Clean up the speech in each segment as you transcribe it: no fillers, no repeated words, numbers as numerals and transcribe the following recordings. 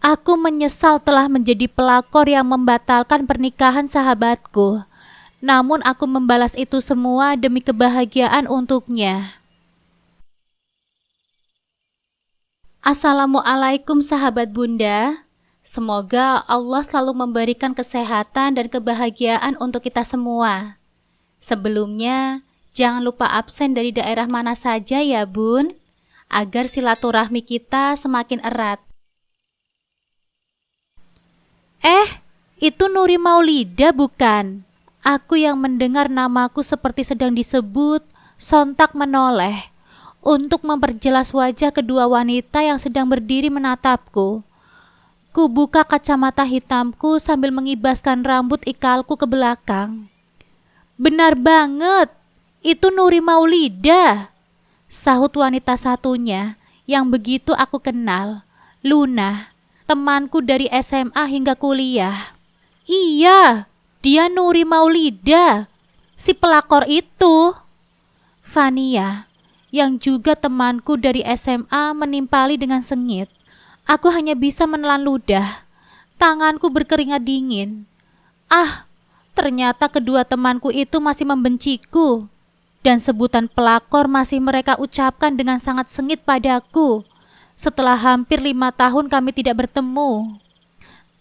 Aku menyesal telah menjadi pelakor yang membatalkan pernikahan sahabatku. Namun aku membalas itu semua demi kebahagiaan untuknya. Assalamualaikum sahabat Bunda. Semoga Allah selalu memberikan kesehatan dan kebahagiaan untuk kita semua. Sebelumnya, jangan lupa absen dari daerah mana saja ya Bun, agar silaturahmi kita semakin erat. Itu Nuri Maulida bukan? Aku yang mendengar namaku seperti sedang disebut, sontak menoleh untuk memperjelas wajah kedua wanita yang sedang berdiri menatapku. Kubuka kacamata hitamku sambil mengibaskan rambut ikalku ke belakang. Benar banget, itu Nuri Maulida, sahut wanita satunya yang begitu aku kenal, Luna, temanku dari SMA hingga kuliah. Iya, dia Nuri Maulida, si pelakor itu. Fania, yang juga temanku dari SMA, menimpali dengan sengit. Aku hanya bisa menelan ludah. Tanganku berkeringat dingin. Ternyata kedua temanku itu masih membenciku. Dan sebutan pelakor masih mereka ucapkan dengan sangat sengit padaku. Setelah hampir 5 tahun kami tidak bertemu.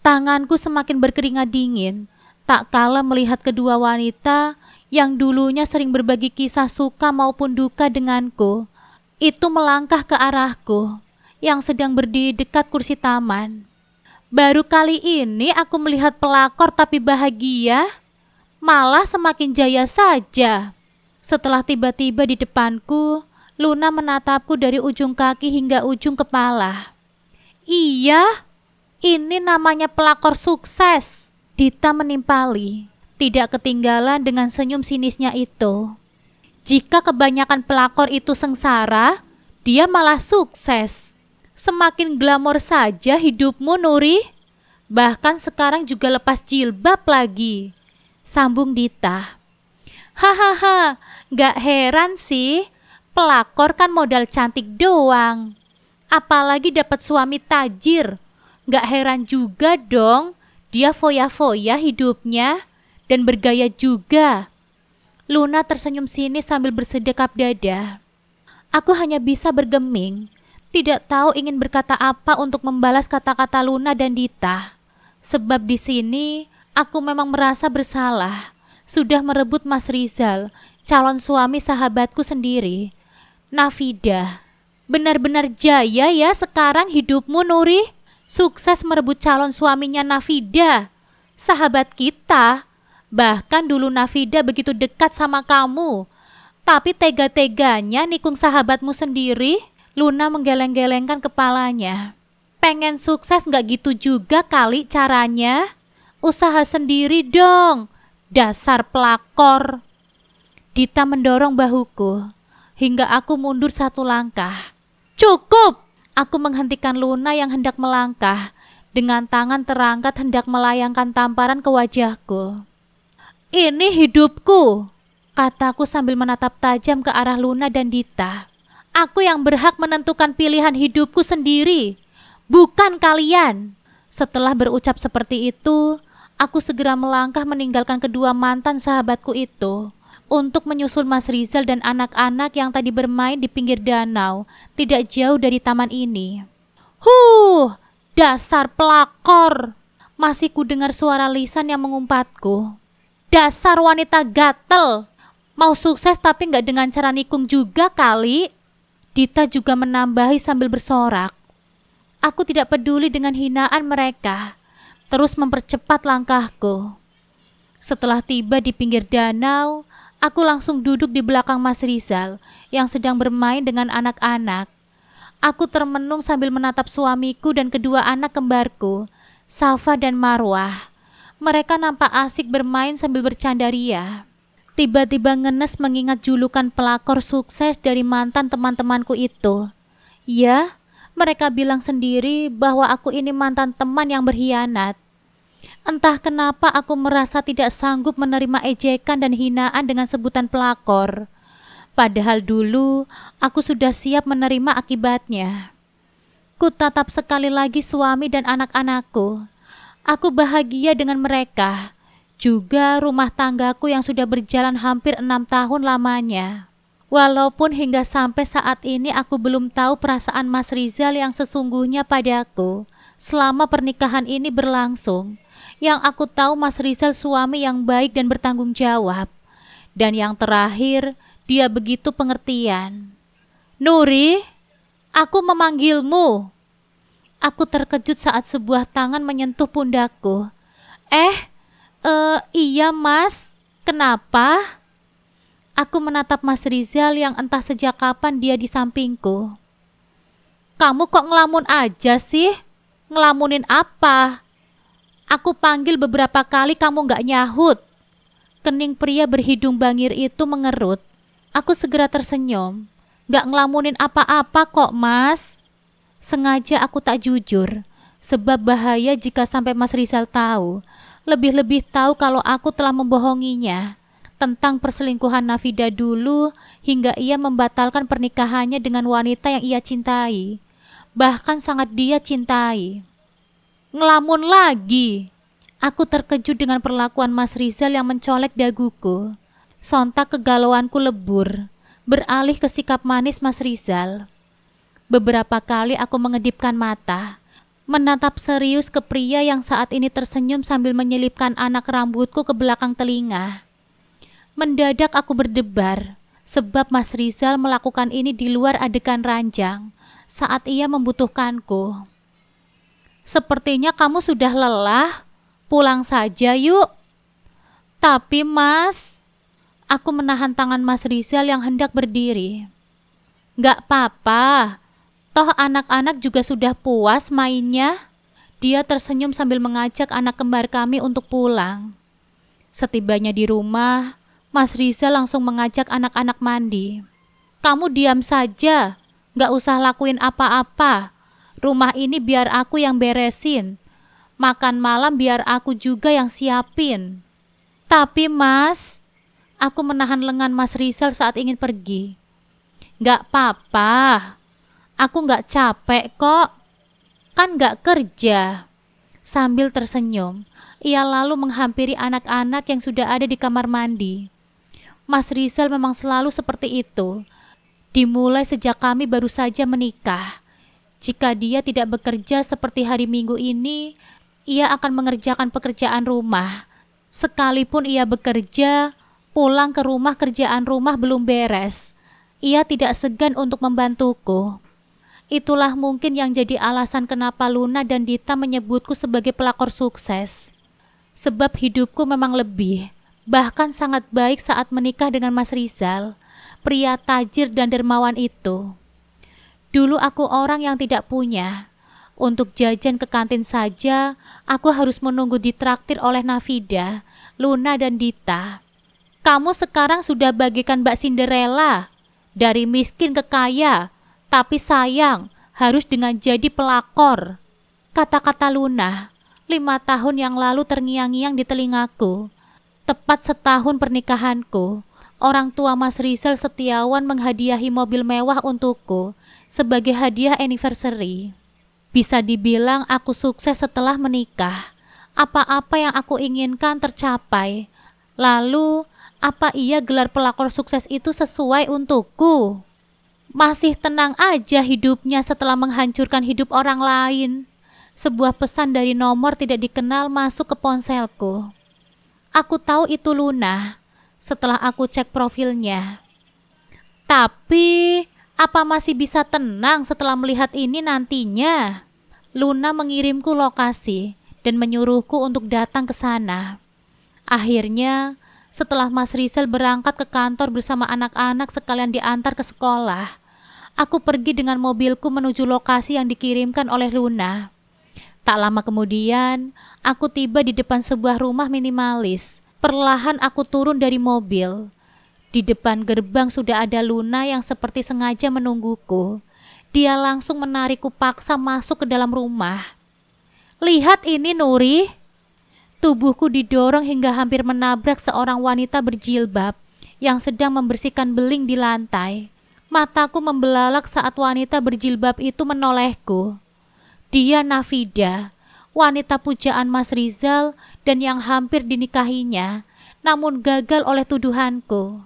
Tanganku semakin berkeringat dingin, tak kalah melihat kedua wanita yang dulunya sering berbagi kisah suka maupun duka denganku, itu melangkah ke arahku, yang sedang berdiri dekat kursi taman. Baru kali ini aku melihat pelakor tapi bahagia, malah semakin jaya saja. Setelah tiba-tiba di depanku, Luna menatapku dari ujung kaki hingga ujung kepala. Iya, ini namanya pelakor sukses, Dita menimpali. Tidak ketinggalan dengan senyum sinisnya itu. Jika kebanyakan pelakor itu sengsara, dia malah sukses. Semakin glamor saja hidupmu, Nuri. Bahkan sekarang juga lepas jilbab lagi, sambung Dita. Hahaha, gak heran sih. Pelakor kan modal cantik doang. Apalagi dapat suami tajir. Gak heran juga dong, dia foya-foya hidupnya. Dan bergaya juga. Luna tersenyum sinis sambil bersedekap dada. Aku hanya bisa bergeming, tidak tahu ingin berkata apa untuk membalas kata-kata Luna dan Dita. Sebab di sini aku memang merasa bersalah, sudah merebut Mas Rizal, calon suami sahabatku sendiri. Nafida, benar-benar jaya ya sekarang hidupmu, Nuri. Sukses merebut calon suaminya Nafida, sahabat kita. Bahkan dulu Nafida begitu dekat sama kamu, tapi tega-teganya nikung sahabatmu sendiri. Luna menggeleng-gelengkan kepalanya. Pengen sukses gak gitu juga kali caranya? Usaha sendiri dong, dasar pelakor. Dita mendorong bahuku, hingga aku mundur 1 langkah. Cukup! Aku menghentikan Luna yang hendak melangkah, dengan tangan terangkat hendak melayangkan tamparan ke wajahku. Ini hidupku, kataku sambil menatap tajam ke arah Luna dan Dita. Aku yang berhak menentukan pilihan hidupku sendiri, bukan kalian. Setelah berucap seperti itu, aku segera melangkah meninggalkan kedua mantan sahabatku itu, untuk menyusul Mas Rizal dan anak-anak yang tadi bermain di pinggir danau, tidak jauh dari taman ini. Dasar pelakor! Masih ku dengar suara lisan yang mengumpatku. Dasar wanita gatel, mau sukses tapi gak dengan cara nikung juga kali. Dita juga menambahi sambil bersorak. Aku tidak peduli dengan hinaan mereka, terus mempercepat langkahku. Setelah tiba di pinggir danau, aku langsung duduk di belakang Mas Rizal yang sedang bermain dengan anak-anak. Aku termenung sambil menatap suamiku dan kedua anak kembarku, Safa dan Marwah. Mereka nampak asik bermain sambil bercanda ria. Tiba-tiba ngenes mengingat julukan pelakor sukses dari mantan teman-temanku itu. Ya, mereka bilang sendiri bahwa aku ini mantan teman yang berkhianat. Entah kenapa aku merasa tidak sanggup menerima ejekan dan hinaan dengan sebutan pelakor. Padahal dulu aku sudah siap menerima akibatnya. Ku tatap sekali lagi suami dan anak-anakku. Aku bahagia dengan mereka. Juga rumah tanggaku yang sudah berjalan hampir 6 tahun lamanya. Walaupun hingga sampai saat ini aku belum tahu perasaan Mas Rizal yang sesungguhnya padaku selama pernikahan ini berlangsung. Yang aku tahu Mas Rizal suami yang baik dan bertanggung jawab. Dan yang terakhir, dia begitu pengertian. Nuri, aku memanggilmu. Aku terkejut saat sebuah tangan menyentuh pundakku. Iya mas, kenapa? Aku menatap Mas Rizal yang entah sejak kapan dia di sampingku. Kamu kok ngelamun aja sih? Ngelamunin apa? Aku panggil beberapa kali kamu gak nyahut. Kening pria berhidung bangir itu mengerut. Aku segera tersenyum. Gak ngelamunin apa-apa kok mas. Sengaja aku tak jujur. Sebab bahaya jika sampai Mas Rizal tahu. Lebih-lebih tahu kalau aku telah membohonginya tentang perselingkuhan Nafida dulu hingga ia membatalkan pernikahannya dengan wanita yang ia cintai. Bahkan sangat dia cintai. Ngelamun lagi. Aku terkejut dengan perlakuan Mas Rizal yang mencolek daguku. Sontak kegalauanku lebur, beralih ke sikap manis Mas Rizal. Beberapa kali aku mengedipkan mata, menatap serius ke pria yang saat ini tersenyum sambil menyelipkan anak rambutku ke belakang telinga. Mendadak aku berdebar, sebab Mas Rizal melakukan ini di luar adegan ranjang, saat ia membutuhkanku. Sepertinya kamu sudah lelah, pulang saja yuk. Tapi mas, aku menahan tangan Mas Rizal yang hendak berdiri. Gak apa-apa. Toh anak-anak juga sudah puas mainnya. Dia tersenyum sambil mengajak anak kembar kami untuk pulang. Setibanya di rumah, Mas Rizal langsung mengajak anak-anak mandi. Kamu diam saja, gak usah lakuin apa-apa. Rumah ini biar aku yang beresin. Makan malam biar aku juga yang siapin. Tapi mas, aku menahan lengan Mas Rizal saat ingin pergi. Gak apa-apa. Aku gak capek kok, kan gak kerja. Sambil tersenyum, ia lalu menghampiri anak-anak yang sudah ada di kamar mandi. Mas Rizal memang selalu seperti itu, dimulai sejak kami baru saja menikah. Jika dia tidak bekerja seperti hari Minggu ini, ia akan mengerjakan pekerjaan rumah. Sekalipun ia bekerja, pulang ke rumah kerjaan rumah belum beres, ia tidak segan untuk membantuku. Itulah mungkin yang jadi alasan kenapa Luna dan Dita menyebutku sebagai pelakor sukses. Sebab hidupku memang lebih, bahkan sangat baik saat menikah dengan Mas Rizal, pria tajir dan dermawan itu. Dulu aku orang yang tidak punya. Untuk jajan ke kantin saja, aku harus menunggu ditraktir oleh Nafida, Luna dan Dita. Kamu sekarang sudah bagikan Mbak Cinderella, dari miskin ke kaya. Tapi sayang, harus dengan jadi pelakor. Kata-kata Luna, 5 tahun yang lalu terngiang-ngiang di telingaku. Tepat setahun pernikahanku, orang tua Mas Rizal Setiawan menghadiahi mobil mewah untukku sebagai hadiah anniversary. Bisa dibilang aku sukses setelah menikah. Apa-apa yang aku inginkan tercapai. Lalu, apa iya gelar pelakor sukses itu sesuai untukku? Masih tenang aja hidupnya setelah menghancurkan hidup orang lain. Sebuah pesan dari nomor tidak dikenal masuk ke ponselku. Aku tahu itu Luna setelah aku cek profilnya. Tapi, apa masih bisa tenang setelah melihat ini nantinya? Luna mengirimku lokasi dan menyuruhku untuk datang ke sana. Akhirnya, setelah Mas Rizal berangkat ke kantor bersama anak-anak sekalian diantar ke sekolah, aku pergi dengan mobilku menuju lokasi yang dikirimkan oleh Luna. Tak lama kemudian, aku tiba di depan sebuah rumah minimalis. Perlahan aku turun dari mobil. Di depan gerbang sudah ada Luna yang seperti sengaja menungguku. Dia langsung menarikku paksa masuk ke dalam rumah. Lihat ini Nuri. Tubuhku didorong hingga hampir menabrak seorang wanita berjilbab yang sedang membersihkan beling di lantai. Mataku membelalak saat wanita berjilbab itu menolehku. Dia Nafida, wanita pujaan Mas Rizal dan yang hampir dinikahinya, namun gagal oleh tuduhanku.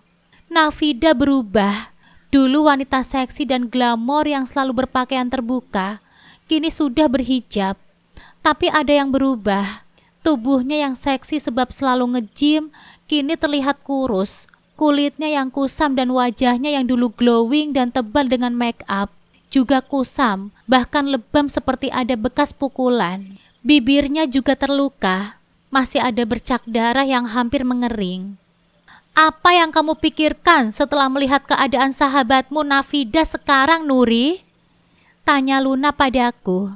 Nafida berubah. Dulu wanita seksi dan glamor yang selalu berpakaian terbuka, kini sudah berhijab. Tapi ada yang berubah. Tubuhnya yang seksi sebab selalu nge-gym, kini terlihat kurus. Kulitnya yang kusam dan wajahnya yang dulu glowing dan tebal dengan make up, juga kusam, bahkan lebam seperti ada bekas pukulan. Bibirnya juga terluka, masih ada bercak darah yang hampir mengering. Apa yang kamu pikirkan setelah melihat keadaan sahabatmu Nafida sekarang, Nuri? Tanya Luna padaku.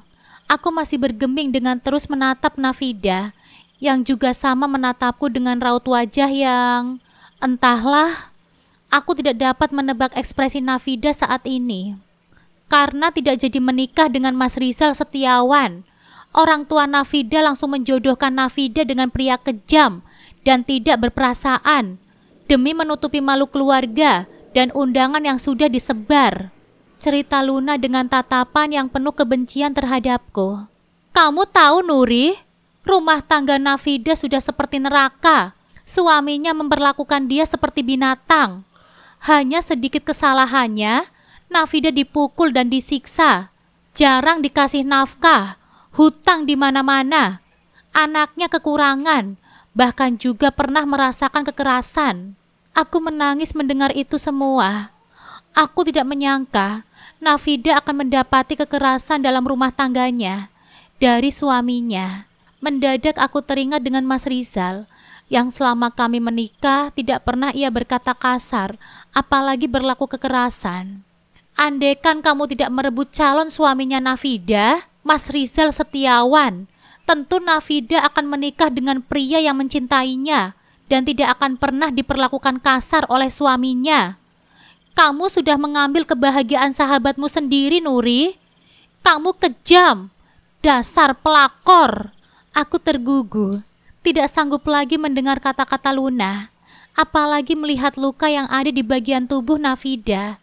Aku masih bergeming dengan terus menatap Nafida, yang juga sama menatapku dengan raut wajah yang... Entahlah, aku tidak dapat menebak ekspresi Nafida saat ini. Karena tidak jadi menikah dengan Mas Rizal Setiawan, orang tua Nafida langsung menjodohkan Nafida dengan pria kejam dan tidak berperasaan, demi menutupi malu keluarga dan undangan yang sudah disebar. Cerita Luna dengan tatapan yang penuh kebencian terhadapku. Kamu tahu, Nuri, rumah tangga Nafida sudah seperti neraka. Suaminya memperlakukan dia seperti binatang. Hanya sedikit kesalahannya, Nafida dipukul dan disiksa. Jarang dikasih nafkah, hutang di mana-mana. Anaknya kekurangan, bahkan juga pernah merasakan kekerasan. Aku menangis mendengar itu semua. Aku tidak menyangka Nafida akan mendapati kekerasan dalam rumah tangganya dari suaminya. Mendadak aku teringat dengan Mas Rizal, yang selama kami menikah tidak pernah ia berkata kasar, apalagi berlaku kekerasan. Andaikan kamu tidak merebut calon suaminya Nafida, Mas Rizal Setiawan, tentu Nafida akan menikah dengan pria yang mencintainya dan tidak akan pernah diperlakukan kasar oleh suaminya. Kamu sudah mengambil kebahagiaan sahabatmu sendiri, Nuri. Kamu kejam, dasar pelakor. Aku tergugu, tidak sanggup lagi mendengar kata-kata Luna, apalagi melihat luka yang ada di bagian tubuh Nafida.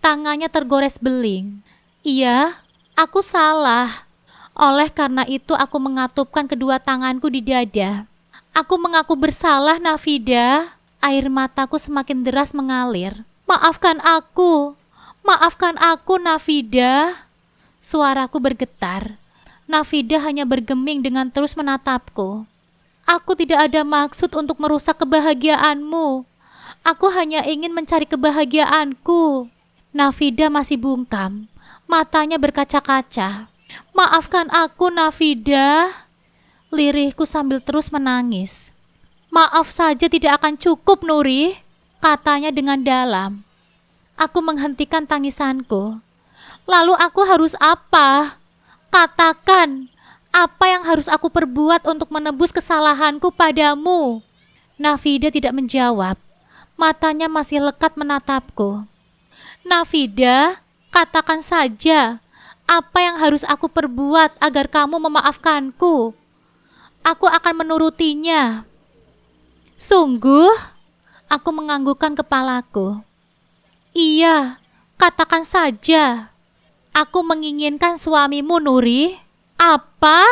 Tangannya tergores beling. Iya, aku salah. Oleh karena itu aku mengatupkan kedua tanganku di dada. Aku mengaku bersalah, Nafida. Air mataku semakin deras mengalir. Maafkan aku. Maafkan aku, Nafida. Suaraku bergetar. Nafida hanya bergeming dengan terus menatapku. Aku tidak ada maksud untuk merusak kebahagiaanmu. Aku hanya ingin mencari kebahagiaanku. Nafida masih bungkam. Matanya berkaca-kaca. Maafkan aku, Nafida. Lirihku sambil terus menangis. Maaf saja tidak akan cukup, Nuri, katanya dengan dalam. Aku menghentikan tangisanku. Lalu aku harus apa? Katakan, apa yang harus aku perbuat untuk menebus kesalahanku padamu? Nafida tidak menjawab. Matanya masih lekat menatapku. Nafida, katakan saja, apa yang harus aku perbuat agar kamu memaafkanku? Aku akan menurutinya. Sungguh? Aku menganggukkan kepalaku. Iya, katakan saja. Aku menginginkan suamimu, Nuri. Apa?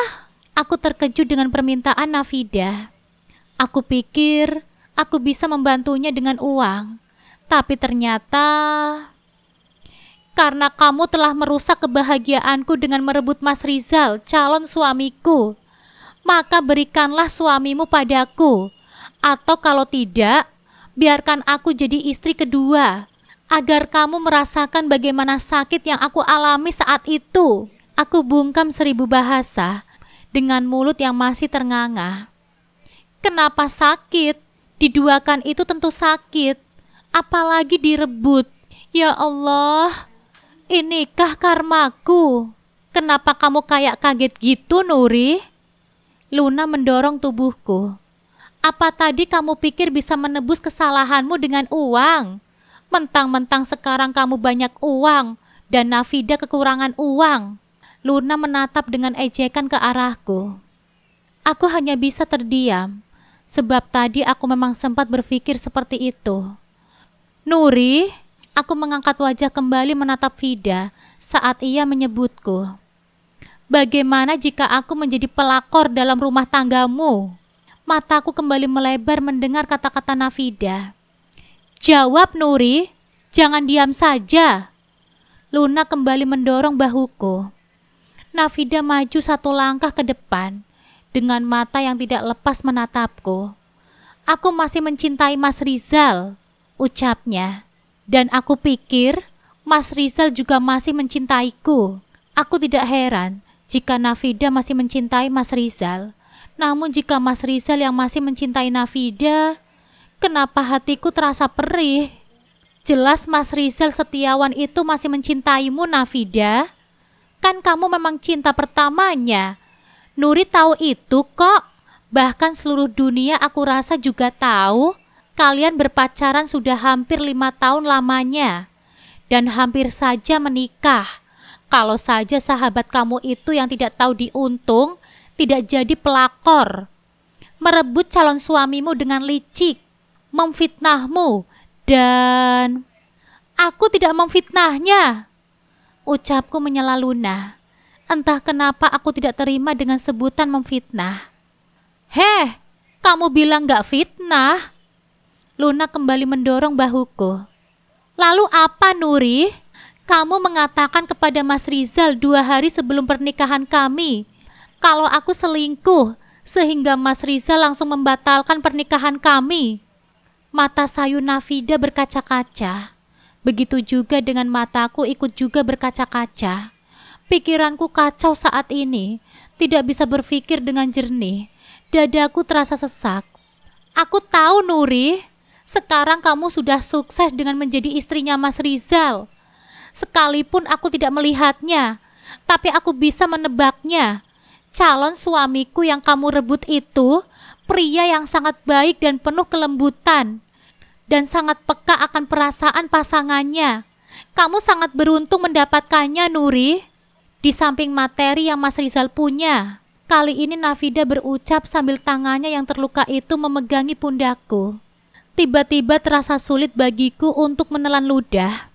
Aku terkejut dengan permintaan Nafida. Aku pikir aku bisa membantunya dengan uang. Tapi ternyata... Karena kamu telah merusak kebahagiaanku dengan merebut Mas Rizal, calon suamiku, maka berikanlah suamimu padaku. Atau kalau tidak, biarkan aku jadi istri kedua, agar kamu merasakan bagaimana sakit yang aku alami saat itu. Aku bungkam 1000 bahasa, dengan mulut yang masih ternganga. Kenapa sakit? Diduakan itu tentu sakit, apalagi direbut. Ya Allah, inikah karmaku? Kenapa kamu kayak kaget gitu, Nuri? Luna mendorong tubuhku. Apa tadi kamu pikir bisa menebus kesalahanmu dengan uang? Mentang-mentang sekarang kamu banyak uang dan Nafida kekurangan uang. Luna menatap dengan ejekan ke arahku. Aku hanya bisa terdiam, sebab tadi aku memang sempat berpikir seperti itu. Nuri, aku mengangkat wajah kembali menatap Vida saat ia menyebutku. Bagaimana jika aku menjadi pelakor dalam rumah tanggamu? Mataku kembali melebar mendengar kata-kata Nafida. Jawab, Nuri, jangan diam saja. Luna kembali mendorong bahuku. Nafida maju satu langkah ke depan, dengan mata yang tidak lepas menatapku. Aku masih mencintai Mas Rizal, ucapnya. Dan aku pikir Mas Rizal juga masih mencintaiku. Aku tidak heran jika Nafida masih mencintai Mas Rizal. Namun jika Mas Rizal yang masih mencintai Nafida, kenapa hatiku terasa perih? Jelas Mas Rizal Setiawan itu masih mencintaimu, Nafida. Kan kamu memang cinta pertamanya. Nuri tahu itu kok. Bahkan seluruh dunia aku rasa juga tahu. Kalian berpacaran sudah hampir 5 tahun lamanya. Dan hampir saja menikah. Kalau saja sahabat kamu itu yang tidak tahu diuntung, tidak jadi pelakor. Merebut calon suamimu dengan licik. Memfitnahmu. Dan aku tidak memfitnahnya. Ucapku menyela Luna. Entah kenapa aku tidak terima dengan sebutan memfitnah. Heh, kamu bilang gak fitnah? Luna kembali mendorong bahuku. Lalu apa, Nuri? Kamu mengatakan kepada Mas Rizal 2 hari sebelum pernikahan kami, kalau aku selingkuh, sehingga Mas Rizal langsung membatalkan pernikahan kami. Mata sayu Nafida berkaca-kaca. Begitu juga dengan mataku ikut juga berkaca-kaca. Pikiranku kacau saat ini, tidak bisa berpikir dengan jernih. Dadaku terasa sesak. Aku tahu, Nuri, sekarang kamu sudah sukses dengan menjadi istrinya Mas Rizal. Sekalipun aku tidak melihatnya, tapi aku bisa menebaknya. Calon suamiku yang kamu rebut itu, pria yang sangat baik dan penuh kelembutan, dan sangat peka akan perasaan pasangannya. Kamu sangat beruntung mendapatkannya, Nuri. Di samping materi yang Mas Rizal punya. Kali ini Nafida berucap sambil tangannya yang terluka itu memegangi pundakku. Tiba-tiba terasa sulit bagiku untuk menelan ludah.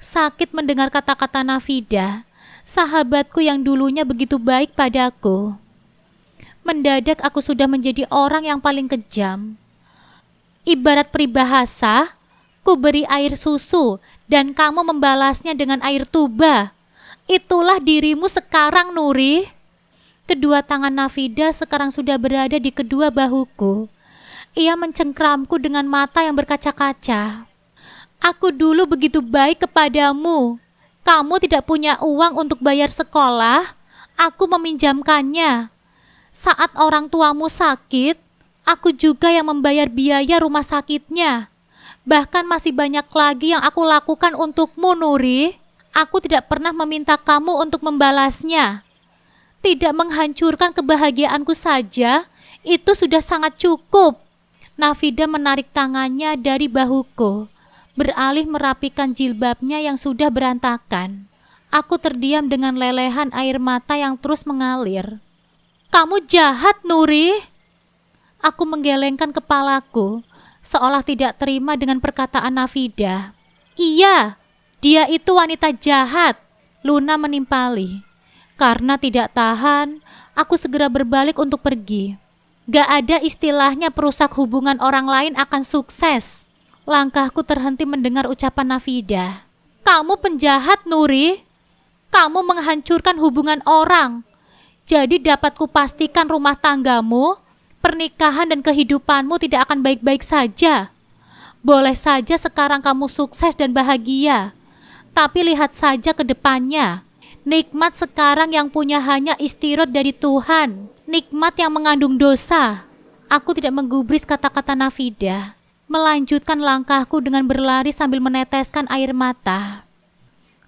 Sakit mendengar kata-kata Nafida, sahabatku yang dulunya begitu baik padaku. Mendadak aku sudah menjadi orang yang paling kejam. Ibarat peribahasa, ku beri air susu dan kamu membalasnya dengan air tuba. Itulah dirimu sekarang, Nuri. Kedua tangan Nafida sekarang sudah berada di kedua bahuku. Ia mencengkramku dengan mata yang berkaca-kaca. Aku dulu begitu baik kepadamu. Kamu tidak punya uang untuk bayar sekolah, aku meminjamkannya. Saat orang tuamu sakit, aku juga yang membayar biaya rumah sakitnya. Bahkan masih banyak lagi yang aku lakukan untukmu, Nuri. Aku tidak pernah meminta kamu untuk membalasnya. Tidak menghancurkan kebahagiaanku saja, itu sudah sangat cukup. Nafida menarik tangannya dari bahuku, beralih merapikan jilbabnya yang sudah berantakan. Aku terdiam dengan lelehan air mata yang terus mengalir. Kamu jahat, Nuri. Aku menggelengkan kepalaku, seolah tidak terima dengan perkataan Nafida. Iya, dia itu wanita jahat, Luna menimpali. Karena tidak tahan, aku segera berbalik untuk pergi. Gak ada istilahnya perusak hubungan orang lain akan sukses. Langkahku terhenti mendengar ucapan Nafida. Kamu penjahat, Nuri. Kamu menghancurkan hubungan orang. Jadi dapat kupastikan rumah tanggamu, pernikahan dan kehidupanmu tidak akan baik-baik saja. Boleh saja sekarang kamu sukses dan bahagia. Tapi lihat saja ke depannya. Nikmat sekarang yang punya hanya istirot dari Tuhan. Nikmat yang mengandung dosa. Aku tidak menggubris kata-kata Nafida. Melanjutkan langkahku dengan berlari sambil meneteskan air mata.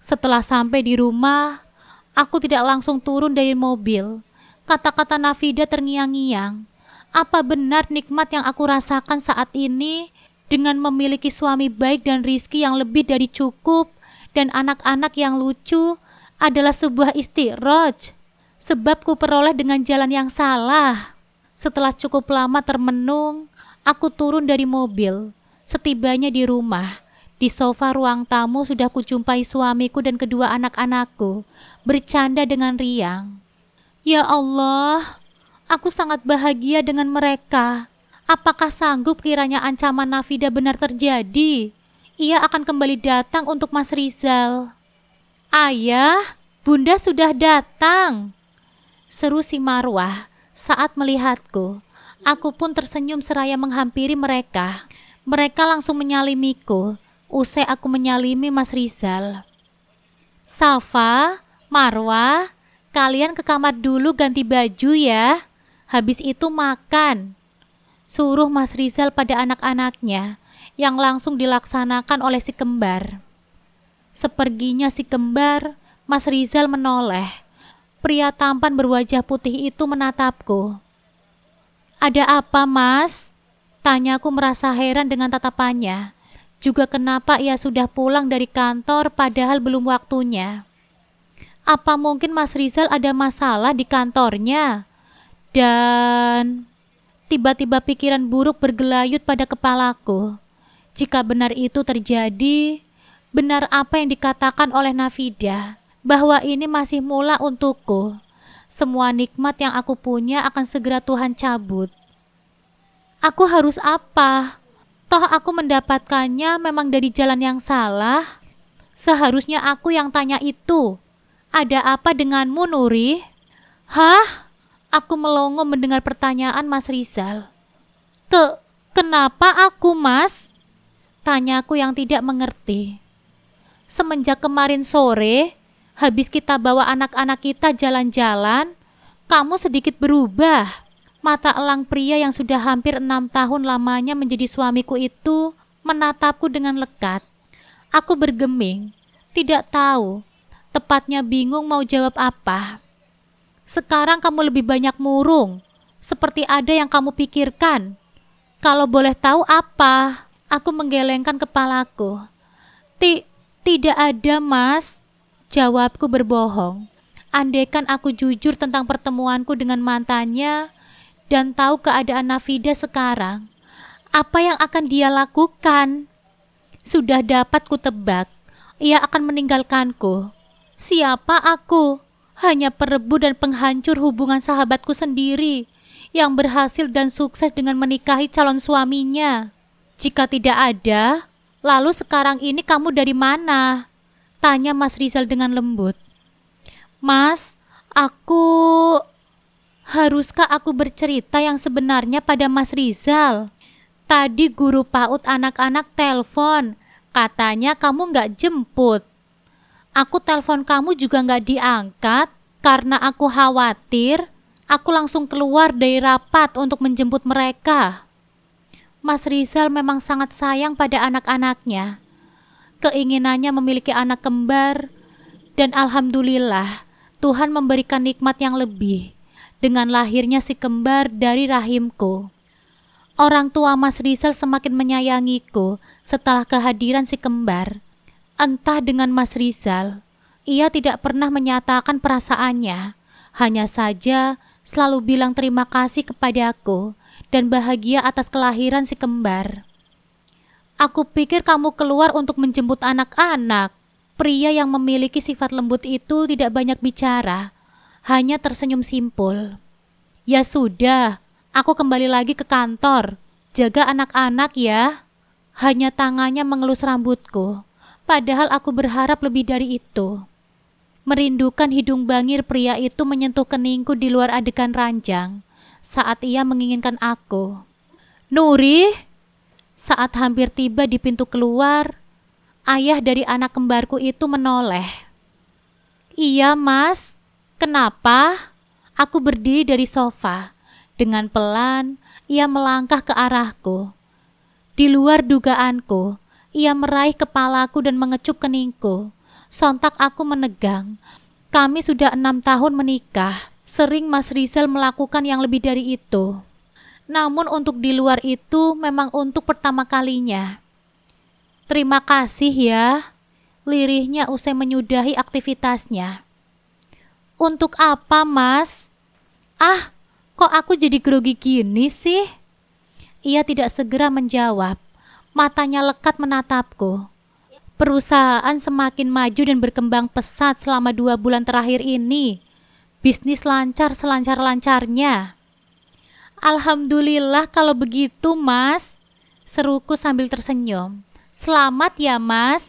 Setelah sampai di rumah, aku tidak langsung turun dari mobil. Kata-kata Nafida terngiang-ngiang. Apa benar nikmat yang aku rasakan saat ini dengan memiliki suami baik dan rizki yang lebih dari cukup dan anak-anak yang lucu adalah sebuah istiroj? Sebab ku peroleh dengan jalan yang salah. Setelah cukup lama termenung, aku turun dari mobil. Setibanya di rumah, di sofa ruang tamu sudah kujumpai suamiku dan kedua anak-anakku, bercanda dengan riang. Ya Allah, aku sangat bahagia dengan mereka. Apakah sanggup kiranya ancaman Nafida benar terjadi? Ia akan kembali datang untuk Mas Rizal. Ayah, Bunda sudah datang, seru si Marwah saat melihatku. Aku pun tersenyum seraya menghampiri mereka. Mereka langsung menyalimiku, usai aku menyalimi Mas Rizal. Safa, Marwah, kalian ke kamar dulu ganti baju ya. Habis itu makan. Suruh Mas Rizal pada anak-anaknya, yang langsung dilaksanakan oleh si kembar. Seperginya si kembar, Mas Rizal menoleh. Pria tampan berwajah putih itu menatapku. Ada apa, Mas? Tanyaku merasa heran dengan tatapannya. Juga kenapa ia sudah pulang dari kantor padahal belum waktunya. Apa mungkin Mas Rizal ada masalah di kantornya? Dan tiba-tiba pikiran buruk bergelayut pada kepalaku. Jika benar itu terjadi, benar apa yang dikatakan oleh Nafida, bahwa ini masih mula untukku. Semua nikmat yang aku punya akan segera Tuhan cabut. Aku harus apa? Toh aku mendapatkannya memang dari jalan yang salah. Seharusnya aku yang tanya itu. Ada apa denganmu, Nuri? Hah? Aku melongo mendengar pertanyaan Mas Rizal. Kenapa aku, Mas? Tanyaku yang tidak mengerti. Semenjak kemarin sore, habis kita bawa anak-anak kita jalan-jalan, kamu sedikit berubah. Mata elang pria yang sudah hampir 6 tahun lamanya menjadi suamiku itu menatapku dengan lekat. Aku bergeming, tidak tahu, tepatnya bingung mau jawab apa. Sekarang kamu lebih banyak murung, seperti ada yang kamu pikirkan. Kalau boleh tahu apa? Aku menggelengkan kepalaku. Tidak ada, Mas. Jawabku berbohong. Andaikan aku jujur tentang pertemuanku dengan mantannya dan tahu keadaan Nafida sekarang, apa yang akan dia lakukan? Sudah dapat kutebak, ia akan meninggalkanku. Siapa aku? Hanya perebut dan penghancur hubungan sahabatku sendiri, yang berhasil dan sukses dengan menikahi calon suaminya. Jika tidak ada, lalu sekarang ini kamu dari mana? Tanya Mas Rizal dengan lembut. Mas, haruskah aku bercerita yang sebenarnya pada Mas Rizal? Tadi guru PAUD anak-anak telepon, katanya kamu nggak jemput. Aku telepon kamu juga nggak diangkat, karena aku khawatir. Aku langsung keluar dari rapat untuk menjemput mereka. Mas Rizal memang sangat sayang pada anak-anaknya. Keinginannya memiliki anak kembar, dan alhamdulillah Tuhan memberikan nikmat yang lebih dengan lahirnya si kembar dari rahimku. Orang tua Mas Rizal semakin menyayangiku setelah kehadiran si kembar. Entah dengan Mas Rizal, ia tidak pernah menyatakan perasaannya, hanya saja selalu bilang terima kasih kepadaku dan bahagia atas kelahiran si kembar. Aku pikir kamu keluar untuk menjemput anak-anak. Pria yang memiliki sifat lembut itu tidak banyak bicara, hanya tersenyum simpul. Ya sudah, aku kembali lagi ke kantor. Jaga anak-anak ya. Hanya tangannya mengelus rambutku, padahal aku berharap lebih dari itu. Merindukan hidung bangir pria itu menyentuh keningku di luar adegan ranjang saat ia menginginkan aku. Nuri, saat hampir tiba di pintu keluar, ayah dari anak kembarku itu menoleh. Iya, Mas. Kenapa? Aku berdiri dari sofa. Dengan pelan, ia melangkah ke arahku. Di luar dugaanku, ia meraih kepalaku dan mengecup keningku. Sontak aku menegang. Kami sudah 6 tahun menikah. Sering Mas Rizal melakukan yang lebih dari itu. Namun untuk di luar itu memang untuk pertama kalinya. Terima kasih ya, lirihnya usai menyudahi aktivitasnya. Untuk apa, Mas? Ah, kok aku jadi grogi gini sih? Ia tidak segera menjawab. Matanya lekat menatapku. Perusahaan semakin maju dan berkembang pesat selama 2 bulan terakhir ini. Bisnis lancar selancar-lancarnya. Alhamdulillah kalau begitu, Mas, seruku sambil tersenyum. Selamat ya, Mas.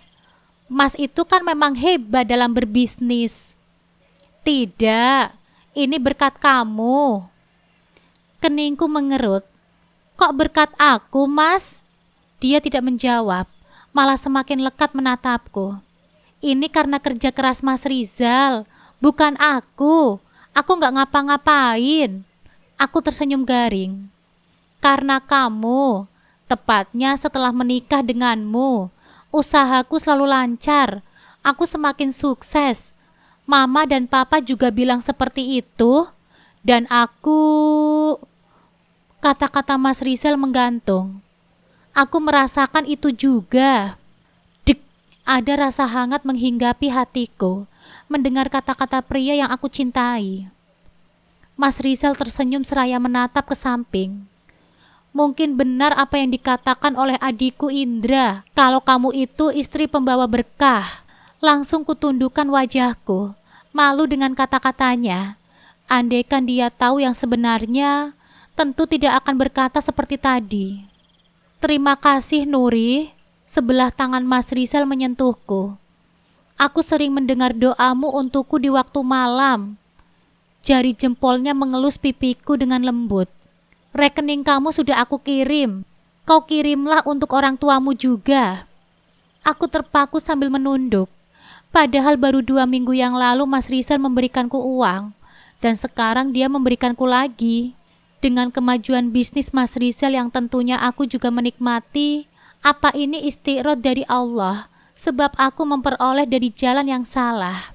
Mas itu kan memang hebat dalam berbisnis. Tidak, ini berkat kamu. Keningku mengerut. Kok berkat aku, Mas? Dia tidak menjawab, malah semakin lekat menatapku. Ini karena kerja keras Mas Rizal, bukan aku. Aku nggak ngapa-ngapain. Aku tersenyum garing. Karena kamu, tepatnya setelah menikah denganmu, usahaku selalu lancar. Aku semakin sukses. Mama dan Papa juga bilang seperti itu. Dan aku... Kata-kata Mas Rizal menggantung. Aku merasakan itu juga. Dek, ada rasa hangat menghinggapi hatiku mendengar kata-kata pria yang aku cintai. Mas Rizal tersenyum seraya menatap ke samping. Mungkin benar apa yang dikatakan oleh adikku Indra, kalau kamu itu istri pembawa berkah. Langsung kutundukkan wajahku, malu dengan kata-katanya. Andaikan dia tahu yang sebenarnya, tentu tidak akan berkata seperti tadi. Terima kasih, Nuri. Sebelah tangan Mas Rizal menyentuhku. Aku sering mendengar doamu untukku di waktu malam. Jari jempolnya mengelus pipiku dengan lembut. Rekening kamu sudah aku kirim. Kau kirimlah untuk orang tuamu juga. Aku terpaku sambil menunduk. Padahal baru 2 minggu yang lalu Mas Rizal memberikanku uang. Dan sekarang dia memberikanku lagi. Dengan kemajuan bisnis Mas Rizal yang tentunya aku juga menikmati. Apa ini istirad dari Allah? Sebab aku memperoleh dari jalan yang salah.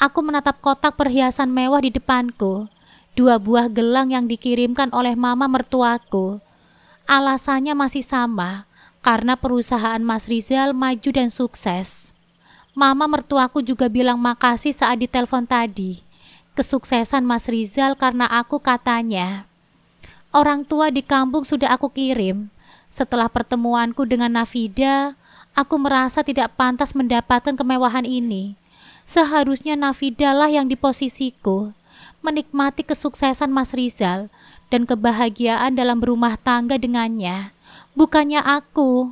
Aku menatap kotak perhiasan mewah di depanku. 2 buah gelang yang dikirimkan oleh mama mertuaku. Alasannya masih sama, karena perusahaan Mas Rizal maju dan sukses. Mama mertuaku juga bilang makasih saat ditelepon tadi. Kesuksesan Mas Rizal karena aku katanya. Orang tua di kampung sudah aku kirim. Setelah pertemuanku dengan Nafida, aku merasa tidak pantas mendapatkan kemewahan ini. Seharusnya Nafida lah yang di posisiku, menikmati kesuksesan Mas Rizal dan kebahagiaan dalam berumah tangga dengannya, bukannya aku.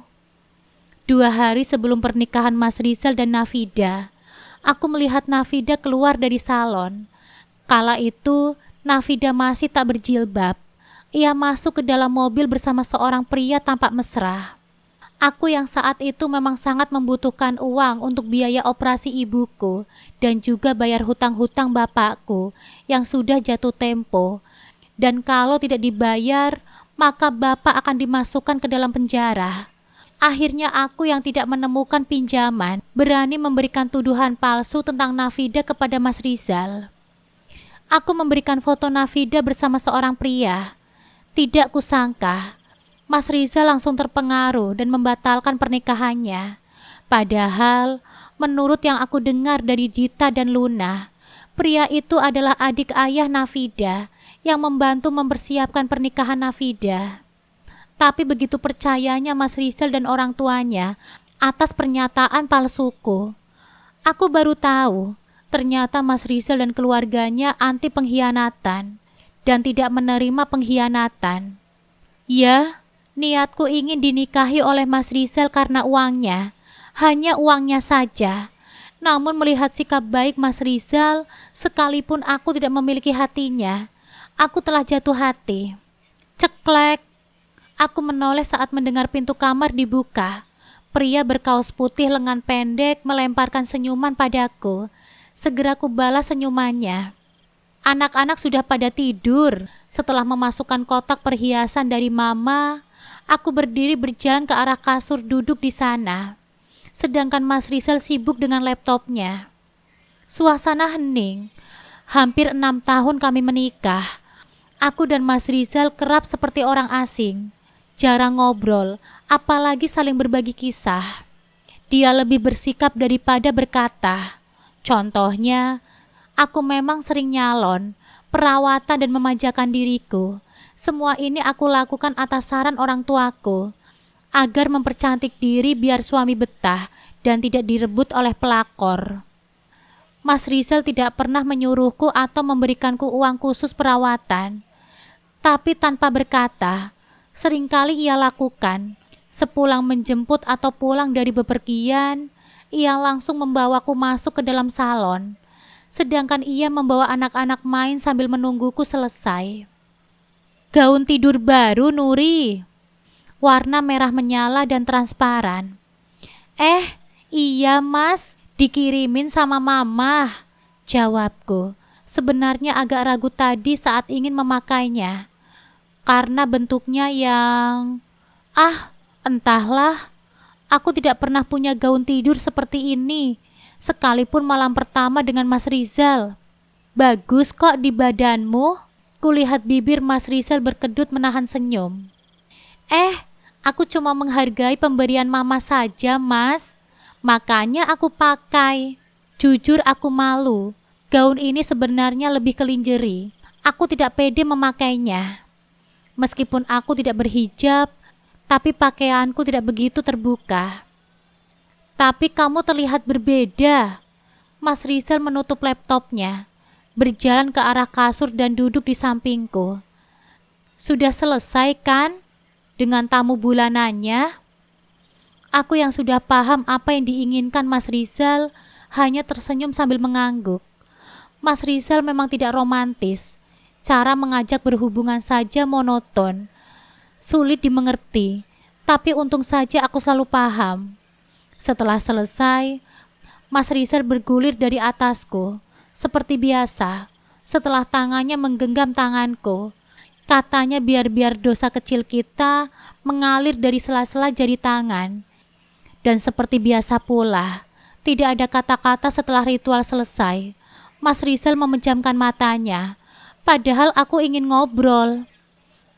2 hari sebelum pernikahan Mas Rizal dan Nafida, aku melihat Nafida keluar dari salon. Kala itu, Nafida masih tak berjilbab. Ia masuk ke dalam mobil bersama seorang pria tampak mesra. Aku yang saat itu memang sangat membutuhkan uang untuk biaya operasi ibuku dan juga bayar hutang-hutang bapakku yang sudah jatuh tempo. Dan kalau tidak dibayar, maka bapak akan dimasukkan ke dalam penjara. Akhirnya aku yang tidak menemukan pinjaman berani memberikan tuduhan palsu tentang Nafida kepada Mas Rizal. Aku memberikan foto Nafida bersama seorang pria. Tidak kusangka, Mas Rizal langsung terpengaruh dan membatalkan pernikahannya. Padahal, menurut yang aku dengar dari Dita dan Luna, pria itu adalah adik ayah Nafida yang membantu mempersiapkan pernikahan Nafida. Tapi begitu percayanya Mas Rizal dan orang tuanya atas pernyataan palsuku. Aku baru tahu, ternyata Mas Rizal dan keluarganya anti pengkhianatan dan tidak menerima pengkhianatan. Ya, niatku ingin dinikahi oleh Mas Rizal karena uangnya, hanya uangnya saja. Namun melihat sikap baik Mas Rizal, sekalipun aku tidak memiliki hatinya, aku telah jatuh hati. Ceklek. Aku menoleh saat mendengar pintu kamar dibuka. Pria berkaos putih lengan pendek melemparkan senyuman padaku. Segera ku balas senyumannya. Anak-anak sudah pada tidur. Setelah memasukkan kotak perhiasan dari mama, aku berdiri berjalan ke arah kasur duduk di sana. Sedangkan Mas Rizal sibuk dengan laptopnya. Suasana hening. Hampir 6 tahun kami menikah. Aku dan Mas Rizal kerap seperti orang asing. Jarang ngobrol, apalagi saling berbagi kisah. Dia lebih bersikap daripada berkata. Contohnya, aku memang sering nyalon, perawatan dan memanjakan diriku. Semua ini aku lakukan atas saran orang tuaku, agar mempercantik diri biar suami betah dan tidak direbut oleh pelakor. Mas Rizal tidak pernah menyuruhku atau memberikanku uang khusus perawatan. Tapi tanpa berkata, seringkali ia lakukan. Sepulang menjemput atau pulang dari bepergian, ia langsung membawaku masuk ke dalam salon. Sedangkan ia membawa anak-anak main sambil menungguku selesai. Gaun tidur baru, Nuri. Warna merah menyala dan transparan. Iya mas, dikirimin sama mama, jawabku. Sebenarnya agak ragu tadi saat ingin memakainya, karena bentuknya yang... entahlah, aku tidak pernah punya gaun tidur seperti ini, sekalipun malam pertama dengan Mas Rizal. Bagus kok di badanmu. Kulihat bibir Mas Rizal berkedut menahan senyum. Aku cuma menghargai pemberian mama saja, Mas. Makanya aku pakai. Jujur aku malu. Gaun ini sebenarnya lebih kelinjeri. Aku tidak pede memakainya. Meskipun aku tidak berhijab, tapi pakaianku tidak begitu terbuka. Tapi kamu terlihat berbeda. Mas Rizal menutup laptopnya, berjalan ke arah kasur dan duduk di sampingku. Sudah selesai kan dengan tamu bulanannya? Aku yang sudah paham apa yang diinginkan Mas Rizal hanya tersenyum sambil mengangguk. Mas Rizal memang tidak romantis. Cara mengajak berhubungan saja monoton, sulit dimengerti, tapi untung saja aku selalu paham. Setelah selesai, Mas Rizal bergulir dari atasku, seperti biasa. Setelah tangannya menggenggam tanganku, katanya biar dosa kecil kita mengalir dari sela-sela jari tangan. Dan seperti biasa pula, tidak ada kata-kata setelah ritual selesai. Mas Rizal memejamkan matanya, padahal aku ingin ngobrol.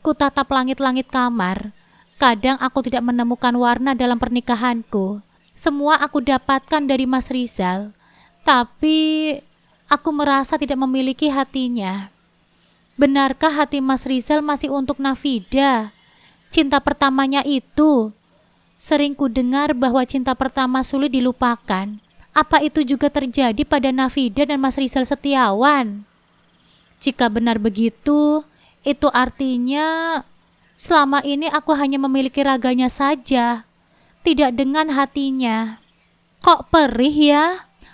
Kutatap langit-langit kamar. Kadang aku tidak menemukan warna dalam pernikahanku. Semua aku dapatkan dari Mas Rizal, tapi aku merasa tidak memiliki hatinya. Benarkah hati Mas Rizal masih untuk Nafida? Cinta pertamanya itu. Sering ku dengar bahwa cinta pertama sulit dilupakan. Apa itu juga terjadi pada Nafida dan Mas Rizal Setiawan? Jika benar begitu, itu artinya selama ini aku hanya memiliki raganya saja, tidak dengan hatinya. Kok perih ya?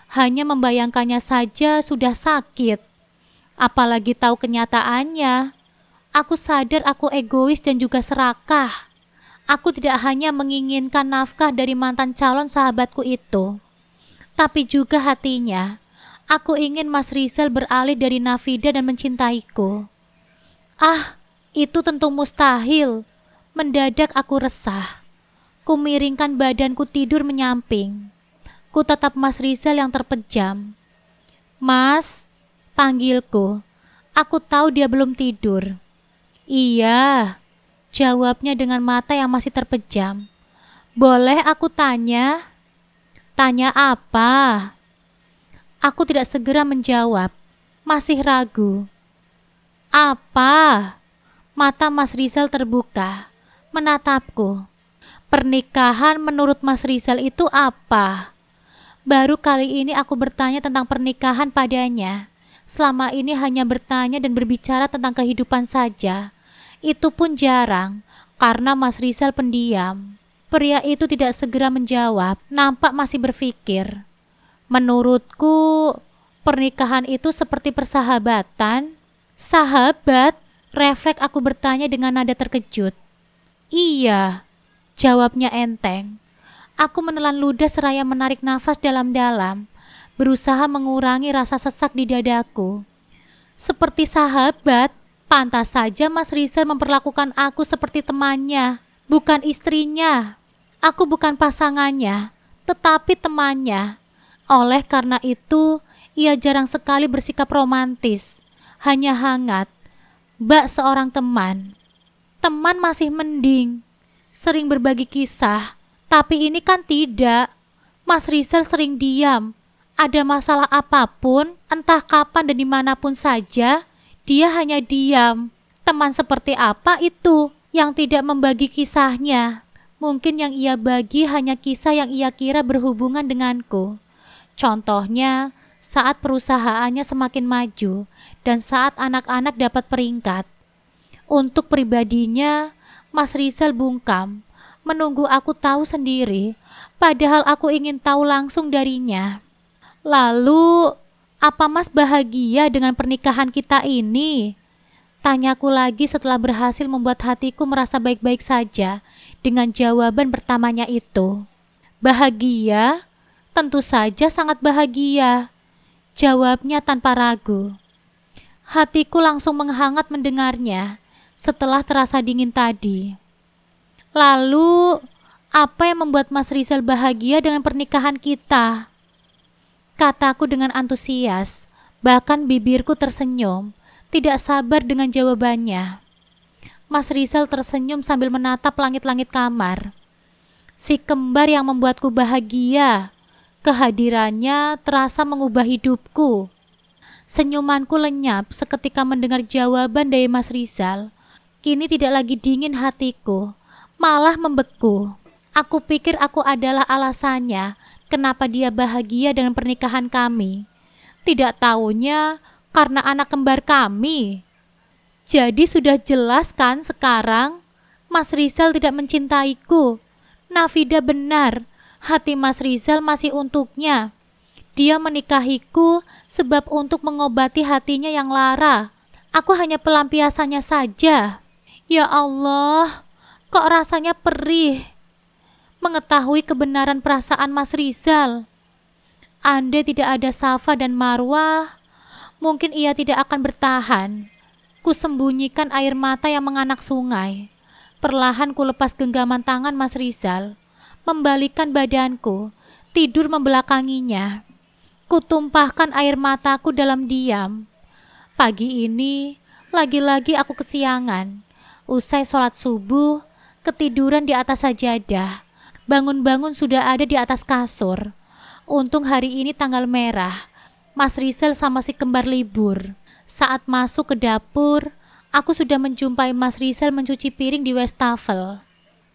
Hanya membayangkannya saja sudah sakit. Apalagi tahu kenyataannya. Aku sadar aku egois dan juga serakah. Aku tidak hanya menginginkan nafkah dari mantan calon sahabatku itu, tapi juga hatinya. Aku ingin Mas Rizal beralih dari Nafida dan mencintaiku. Itu tentu mustahil. Mendadak aku resah. Kumiringkan badanku tidur menyamping. Ku tatap Mas Rizal yang terpejam. Mas, panggilku. Aku tahu dia belum tidur. Iya, jawabnya dengan mata yang masih terpejam. Boleh aku tanya? Tanya apa? Aku tidak segera menjawab. Masih ragu. Apa? Mata Mas Rizal terbuka, menatapku. Pernikahan menurut Mas Rizal itu apa? Baru kali ini aku bertanya tentang pernikahan padanya. Selama ini hanya bertanya dan berbicara tentang kehidupan saja. Itu pun jarang, karena Mas Rizal pendiam. Pria itu tidak segera menjawab, nampak masih berpikir. Menurutku, pernikahan itu seperti persahabatan. Sahabat? Refleks aku bertanya dengan nada terkejut. Iya, jawabnya enteng. Aku menelan ludah seraya menarik nafas dalam-dalam, berusaha mengurangi rasa sesak di dadaku. Seperti sahabat, pantas saja Mas Rizal memperlakukan aku seperti temannya, bukan istrinya. Aku bukan pasangannya, tetapi temannya. Oleh karena itu, ia jarang sekali bersikap romantis, hanya hangat. Bak seorang teman. Teman masih mending, sering berbagi kisah, tapi ini kan tidak. Mas Rizal sering diam. Ada masalah apapun, entah kapan dan dimanapun saja, dia hanya diam. Teman seperti apa itu yang tidak membagi kisahnya? Mungkin yang ia bagi hanya kisah yang ia kira berhubungan denganku. Contohnya, saat perusahaannya semakin maju dan saat anak-anak dapat peringkat. Untuk pribadinya, Mas Rizal bungkam, menunggu aku tahu sendiri, padahal aku ingin tahu langsung darinya. Lalu, apa Mas bahagia dengan pernikahan kita ini? Tanyaku lagi setelah berhasil membuat hatiku merasa baik-baik saja dengan jawaban pertamanya itu. Bahagia? Tentu saja sangat bahagia. Jawabnya tanpa ragu. Hatiku langsung menghangat mendengarnya setelah terasa dingin tadi. Lalu, apa yang membuat Mas Rizal bahagia dengan pernikahan kita? Kataku dengan antusias, bahkan bibirku tersenyum, tidak sabar dengan jawabannya. Mas Rizal tersenyum sambil menatap langit-langit kamar. Si kembar yang membuatku bahagia, kehadirannya terasa mengubah hidupku. Senyumanku lenyap seketika mendengar jawaban dari Mas Rizal. Kini tidak lagi dingin hatiku, malah membeku. Aku pikir aku adalah alasannya kenapa dia bahagia dengan pernikahan kami. Tidak taunya karena anak kembar kami. Jadi sudah jelas kan sekarang Mas Rizal tidak mencintaiku. Nafida benar, hati Mas Rizal masih untuknya. Dia menikahiku sebab untuk mengobati hatinya yang lara. Aku hanya pelampiasannya saja. Ya Allah, kok rasanya perih mengetahui kebenaran perasaan Mas Rizal. Andai tidak ada Safa dan Marwah, mungkin ia tidak akan bertahan. Kusembunyikan air mata yang menganak sungai. Perlahan ku lepas genggaman tangan Mas Rizal, membalikkan badanku, tidur membelakanginya. Kutumpahkan air mataku dalam diam. Pagi ini, lagi-lagi aku kesiangan. Usai sholat subuh, ketiduran di atas sajadah. Bangun-bangun sudah ada di atas kasur. Untung hari ini tanggal merah. Mas Rizal sama si kembar libur. Saat masuk ke dapur, aku sudah menjumpai Mas Rizal mencuci piring di wastafel.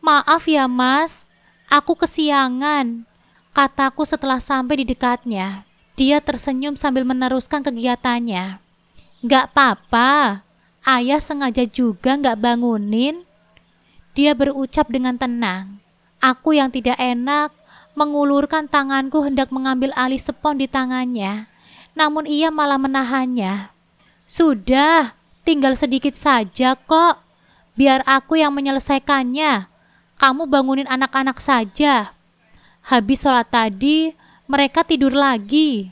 Maaf ya Mas, aku kesiangan, kataku setelah sampai di dekatnya. Dia tersenyum sambil meneruskan kegiatannya. Gak apa-apa, ayah sengaja juga gak bangunin. Dia berucap dengan tenang. Aku yang tidak enak, mengulurkan tanganku hendak mengambil alih spons di tangannya. Namun ia malah menahannya. Sudah, tinggal sedikit saja kok. Biar aku yang menyelesaikannya. Kamu bangunin anak-anak saja. Habis sholat tadi, mereka tidur lagi.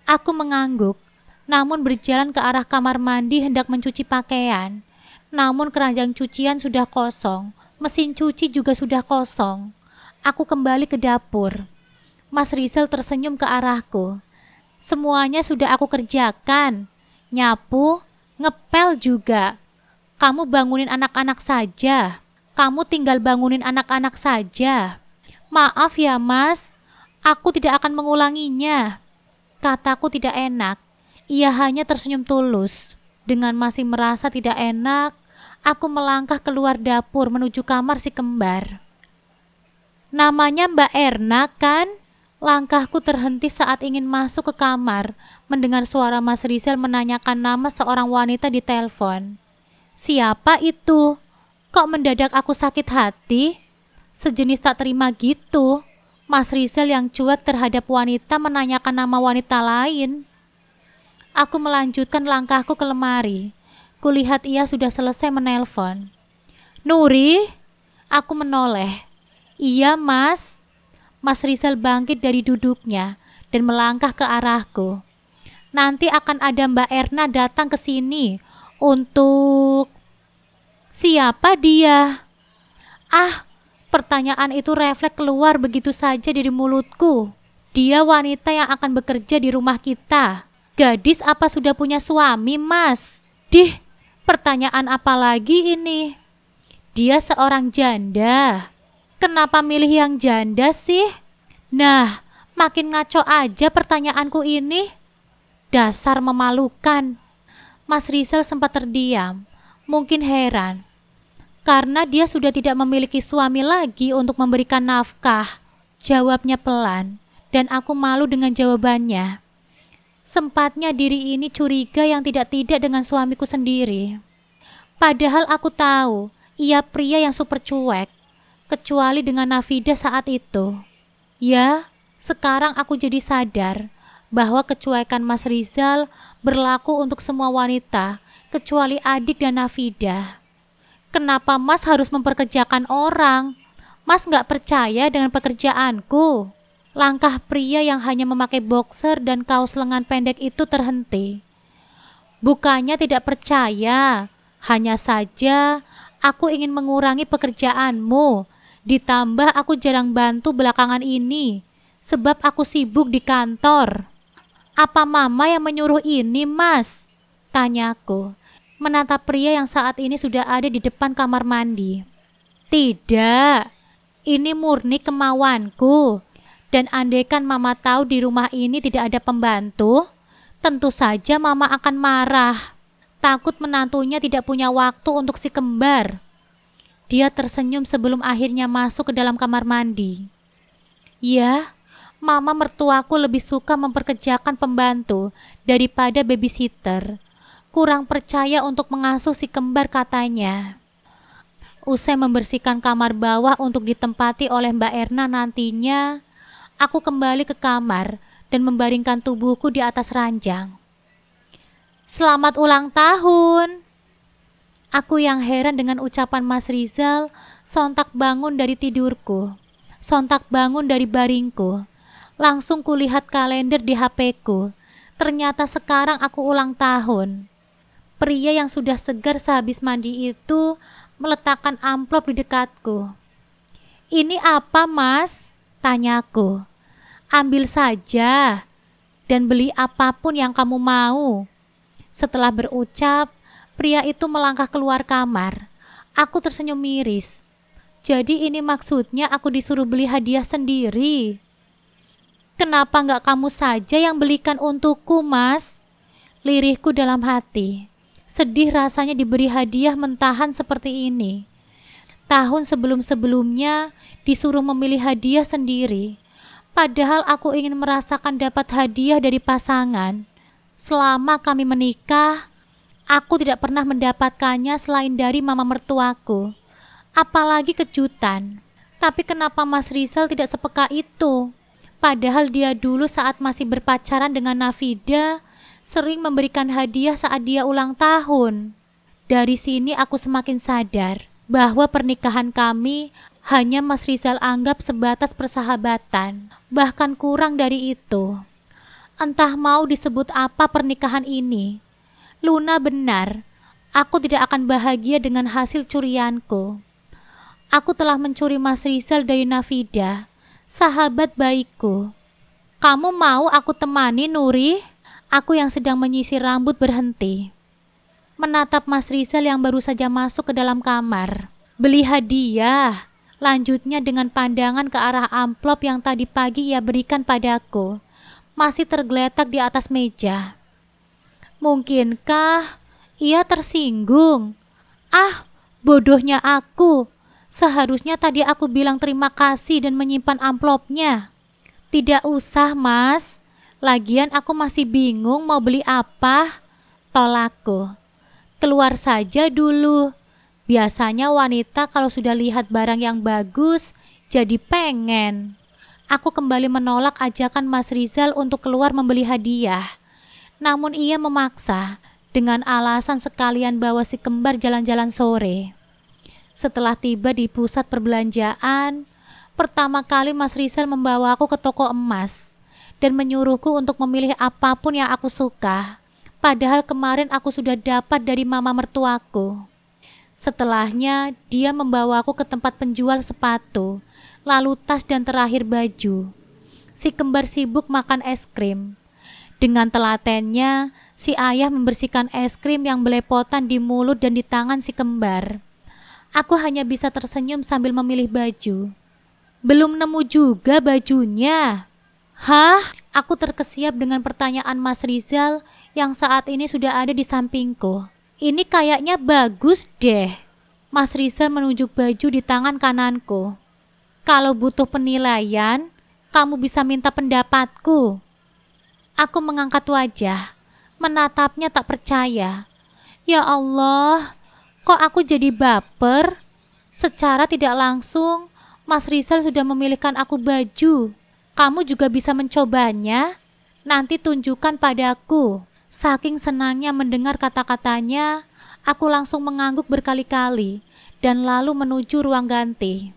Aku mengangguk, namun berjalan ke arah kamar mandi hendak mencuci pakaian. Namun keranjang cucian sudah kosong, mesin cuci juga sudah kosong. Aku kembali ke dapur. Mas Rizal tersenyum ke arahku. Semuanya sudah aku kerjakan. Nyapu, ngepel juga. Kamu bangunin anak-anak saja. Kamu tinggal bangunin anak-anak saja. Maaf ya Mas, aku tidak akan mengulanginya. Kataku tidak enak. Ia hanya tersenyum tulus. Dengan masih merasa tidak enak, aku melangkah keluar dapur menuju kamar si kembar. Namanya Mbak Erna kan? Langkahku terhenti saat ingin masuk ke kamar, mendengar suara Mas Rizal menanyakan nama seorang wanita di telepon. Siapa itu? Kok mendadak aku sakit hati? Sejenis tak terima gitu. Mas Rizal yang cuek terhadap wanita menanyakan nama wanita lain. Aku melanjutkan langkahku ke lemari. Kulihat ia sudah selesai menelpon. Nuri? Aku menoleh. Iya Mas. Mas Rizal bangkit dari duduknya dan melangkah ke arahku. Nanti akan ada Mbak Erna datang ke sini untuk... Siapa dia? Ah, pertanyaan itu refleks keluar begitu saja dari mulutku. Dia wanita yang akan bekerja di rumah kita. Gadis apa sudah punya suami, Mas? Dih, pertanyaan apa lagi ini? Dia seorang janda. Kenapa milih yang janda sih? Nah, makin ngaco aja pertanyaanku ini. Dasar memalukan. Mas Rizal sempat terdiam, mungkin heran. Karena dia sudah tidak memiliki suami lagi untuk memberikan nafkah. Jawabnya pelan, dan aku malu dengan jawabannya. Sempatnya diri ini curiga yang tidak-tidak dengan suamiku sendiri. Padahal aku tahu, ia pria yang super cuek, kecuali dengan Nafida saat itu. Ya, sekarang aku jadi sadar bahwa kecuekan Mas Rizal berlaku untuk semua wanita, kecuali adik dan Nafida. Kenapa Mas harus memperkerjakan orang? Mas nggak percaya dengan pekerjaanku. Langkah pria yang hanya memakai boxer dan kaos lengan pendek itu terhenti. Bukannya tidak percaya, hanya saja aku ingin mengurangi pekerjaanmu. Ditambah aku jarang bantu belakangan ini, sebab aku sibuk di kantor. Apa mama yang menyuruh ini, Mas? Tanyaku, menatap pria yang saat ini sudah ada di depan kamar mandi. Tidak, ini murni kemauanku. Dan andaikan mama tahu di rumah ini tidak ada pembantu, tentu saja mama akan marah. Takut menantunya tidak punya waktu untuk si kembar. Dia tersenyum sebelum akhirnya masuk ke dalam kamar mandi. Ya, mama mertuaku lebih suka memperkerjakan pembantu daripada babysitter. Kurang percaya untuk mengasuh si kembar katanya. Usai membersihkan kamar bawah untuk ditempati oleh Mbak Erna nantinya, aku kembali ke kamar dan membaringkan tubuhku di atas ranjang. Selamat ulang tahun! Aku yang heran dengan ucapan Mas Rizal, sontak bangun dari tidurku. Sontak bangun dari baringku. Langsung kulihat kalender di HP-ku. Ternyata sekarang aku ulang tahun. Pria yang sudah segar sehabis mandi itu meletakkan amplop di dekatku. Ini apa, Mas? Tanyaku. Ambil saja dan beli apapun yang kamu mau. Setelah berucap, pria itu melangkah keluar kamar. Aku tersenyum miris. Jadi ini maksudnya aku disuruh beli hadiah sendiri. Kenapa nggak kamu saja yang belikan untukku, Mas? Lirihku dalam hati. Sedih rasanya diberi hadiah mentahan seperti ini. Tahun sebelum-sebelumnya disuruh memilih hadiah sendiri. Padahal aku ingin merasakan dapat hadiah dari pasangan. Selama kami menikah, aku tidak pernah mendapatkannya selain dari mama mertuaku. Apalagi kejutan. Tapi kenapa Mas Rizal tidak sepeka itu? Padahal dia dulu saat masih berpacaran dengan Nafida, sering memberikan hadiah saat dia ulang tahun. Dari sini aku semakin sadar bahwa pernikahan kami hanya Mas Rizal anggap sebatas persahabatan, bahkan kurang dari itu. Entah mau disebut apa pernikahan ini. Luna benar, aku tidak akan bahagia dengan hasil curianku. Aku telah mencuri Mas Rizal dari Nafida, sahabat baikku. Kamu mau aku temani, Nuri? Aku yang sedang menyisir rambut berhenti. Menatap Mas Rizal yang baru saja masuk ke dalam kamar. Beli hadiah. Lanjutnya dengan pandangan ke arah amplop yang tadi pagi ia berikan padaku. Masih tergeletak di atas meja. Mungkinkah ia tersinggung? Ah, bodohnya aku. Seharusnya tadi aku bilang terima kasih dan menyimpan amplopnya. Tidak usah, Mas. Lagian aku masih bingung mau beli apa. Tolakku. Keluar saja dulu. Biasanya wanita kalau sudah lihat barang yang bagus, jadi pengen. Aku kembali menolak ajakan Mas Rizal untuk keluar membeli hadiah. Namun ia memaksa, dengan alasan sekalian bawa si kembar jalan-jalan sore. Setelah tiba di pusat perbelanjaan, pertama kali Mas Rizal membawa aku ke toko emas, dan menyuruhku untuk memilih apapun yang aku suka. Padahal kemarin aku sudah dapat dari mama mertuaku. Setelahnya, dia membawaku ke tempat penjual sepatu, lalu tas dan terakhir baju. Si kembar sibuk makan es krim. Dengan telatennya, si ayah membersihkan es krim yang belepotan di mulut dan di tangan si kembar. Aku hanya bisa tersenyum sambil memilih baju. Belum nemu juga bajunya. Hah? Aku terkesiap dengan pertanyaan Mas Rizal yang saat ini sudah ada di sampingku. Ini kayaknya bagus deh. Mas Rizal menunjuk baju di tangan kananku. Kalau butuh penilaian, kamu bisa minta pendapatku. Aku mengangkat wajah, menatapnya tak percaya. Ya Allah, kok aku jadi baper? Secara tidak langsung, Mas Rizal sudah memilihkan aku baju. Kamu juga bisa mencobanya. Nanti tunjukkan padaku. Saking senangnya mendengar kata-katanya, aku langsung mengangguk berkali-kali dan lalu menuju ruang ganti.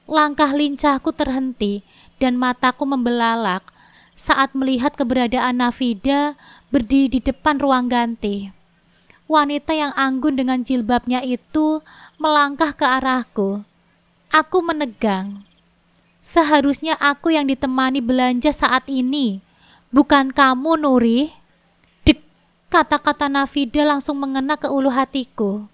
Langkah lincahku terhenti dan mataku membelalak saat melihat keberadaan Nafida berdiri di depan ruang ganti. Wanita yang anggun dengan jilbabnya itu melangkah ke arahku. Aku menegang. Seharusnya aku yang ditemani belanja saat ini, bukan kamu, Nuri. Dek, kata-kata Nafida langsung mengena ke ulu hatiku.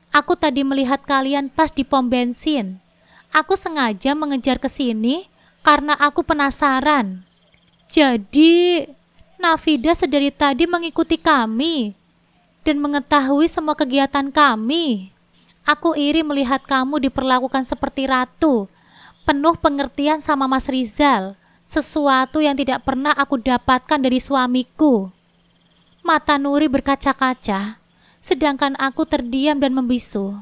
Aku tadi melihat kalian pas di pom bensin. Aku sengaja mengejar ke sini karena aku penasaran. Jadi, Nafida sedari tadi mengikuti kami dan mengetahui semua kegiatan kami. Aku iri melihat kamu diperlakukan seperti ratu, penuh pengertian sama Mas Rizal, sesuatu yang tidak pernah aku dapatkan dari suamiku. Mata Nuri berkaca-kaca, sedangkan aku terdiam dan membisu.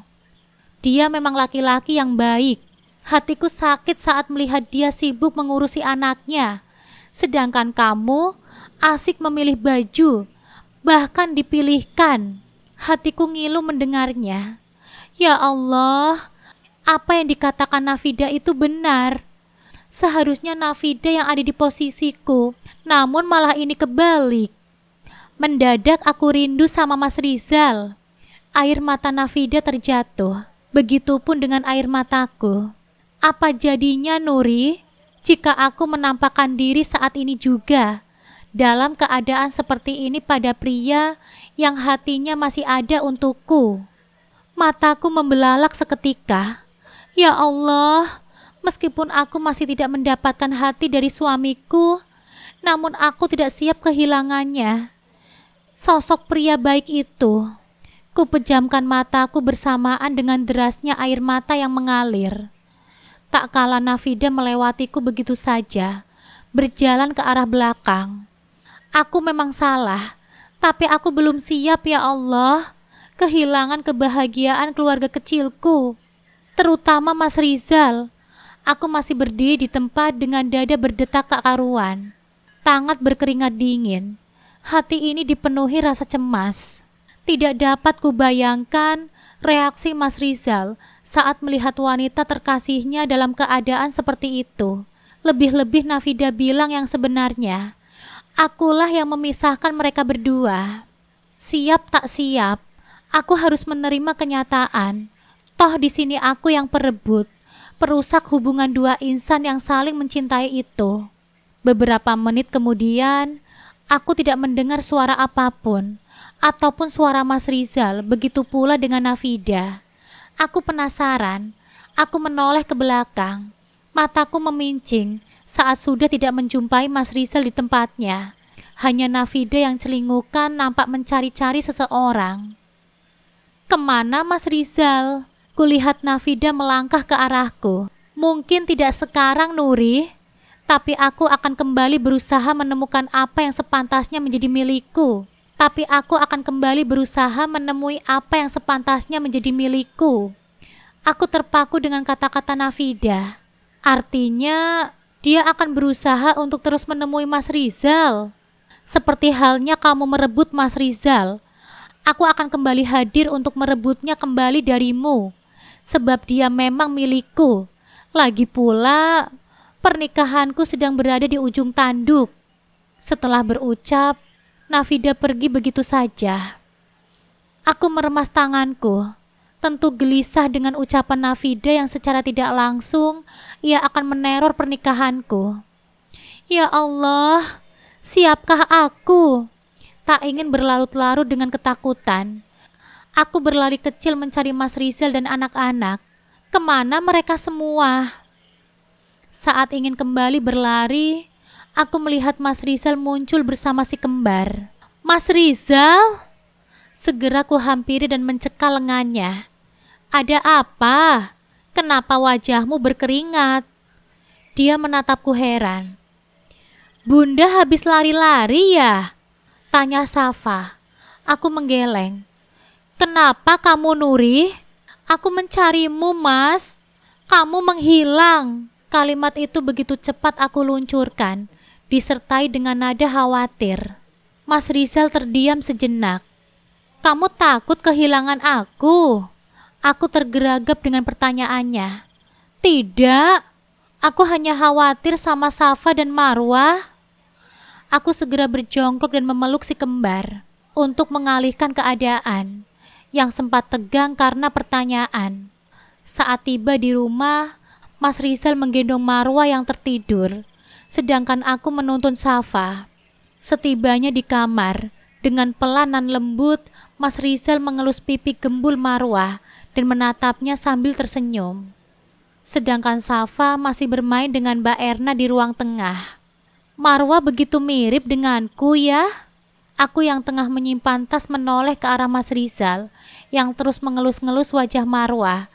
Dia memang laki-laki yang baik. Hatiku sakit saat melihat dia sibuk mengurusi anaknya, sedangkan kamu asik memilih baju, bahkan dipilihkan. Hatiku ngilu mendengarnya. Ya Allah, apa yang dikatakan Nafida itu benar. Seharusnya Nafida yang ada di posisiku, namun malah ini kebalik. Mendadak aku rindu sama Mas Rizal. Air mata Nafida terjatuh, begitupun dengan air mataku. Apa jadinya, Nuri, jika aku menampakkan diri saat ini juga, dalam keadaan seperti ini pada pria yang hatinya masih ada untukku? Mataku membelalak seketika. Ya Allah, meskipun aku masih tidak mendapatkan hati dari suamiku, namun aku tidak siap kehilangannya. Sosok pria baik itu. Ku pejamkan mataku bersamaan dengan derasnya air mata yang mengalir. Tak kala Nafida melewatiku begitu saja, berjalan ke arah belakang. Aku memang salah, tapi aku belum siap ya Allah, kehilangan kebahagiaan keluarga kecilku, terutama Mas Rizal. Aku masih berdiri di tempat dengan dada berdetak tak karuan, tangan berkeringat dingin. Hati ini dipenuhi rasa cemas. Tidak dapat kubayangkan reaksi Mas Rizal saat melihat wanita terkasihnya dalam keadaan seperti itu. Lebih-lebih Nafida bilang yang sebenarnya. Akulah yang memisahkan mereka berdua. Siap tak siap, aku harus menerima kenyataan. Toh di sini aku yang perebut, perusak hubungan dua insan yang saling mencintai itu. Beberapa menit kemudian, aku tidak mendengar suara apapun, ataupun suara Mas Rizal, begitu pula dengan Nafida. Aku penasaran, aku menoleh ke belakang. Mataku memincing saat sudah tidak menjumpai Mas Rizal di tempatnya. Hanya Nafida yang celingukan nampak mencari-cari seseorang. Kemana Mas Rizal? Kulihat Nafida melangkah ke arahku. Mungkin tidak sekarang, Nuri, tapi aku akan kembali berusaha menemukan apa yang sepantasnya menjadi milikku. Tapi aku akan kembali berusaha menemui apa yang sepantasnya menjadi milikku. Aku terpaku dengan kata-kata Nafida. Artinya, dia akan berusaha untuk terus menemui Mas Rizal. Seperti halnya kamu merebut Mas Rizal, aku akan kembali hadir untuk merebutnya kembali darimu. Sebab dia memang milikku. Lagi pula, pernikahanku sedang berada di ujung tanduk. Setelah berucap, Nafida pergi begitu saja. Aku meremas tanganku, tentu gelisah dengan ucapan Nafida yang secara tidak langsung ia akan meneror pernikahanku. Ya Allah, siapkah aku? Tak ingin berlarut-larut dengan ketakutan. Aku berlari kecil mencari Mas Rizal dan anak-anak. Kemana mereka semua? Saat ingin kembali berlari, aku melihat Mas Rizal muncul bersama si kembar. Mas Rizal? Segera ku hampiri dan mencekal lengannya. Ada apa? Kenapa wajahmu berkeringat? Dia menatapku heran. Bunda habis lari-lari ya? Tanya Safa. Aku menggeleng. Kenapa kamu, Nuri? Aku mencarimu, Mas. Kamu menghilang. Kalimat itu begitu cepat aku luncurkan, disertai dengan nada khawatir. Mas Rizal terdiam sejenak. Kamu takut kehilangan aku? Aku tergeragap dengan pertanyaannya. Tidak, aku hanya khawatir sama Safa dan Marwah. Aku segera berjongkok dan memeluk si kembar untuk mengalihkan keadaan yang sempat tegang karena pertanyaan. Saat tiba di rumah, Mas Rizal menggendong Marwah yang tertidur, sedangkan aku menuntun Safa. Setibanya di kamar, dengan pelan dan lembut, Mas Rizal mengelus pipi gembul Marwah dan menatapnya sambil tersenyum. Sedangkan Safa masih bermain dengan Mbak Erna di ruang tengah. Marwah begitu mirip denganku ya? Aku yang tengah menyimpan tas menoleh ke arah Mas Rizal yang terus mengelus-ngelus wajah Marwah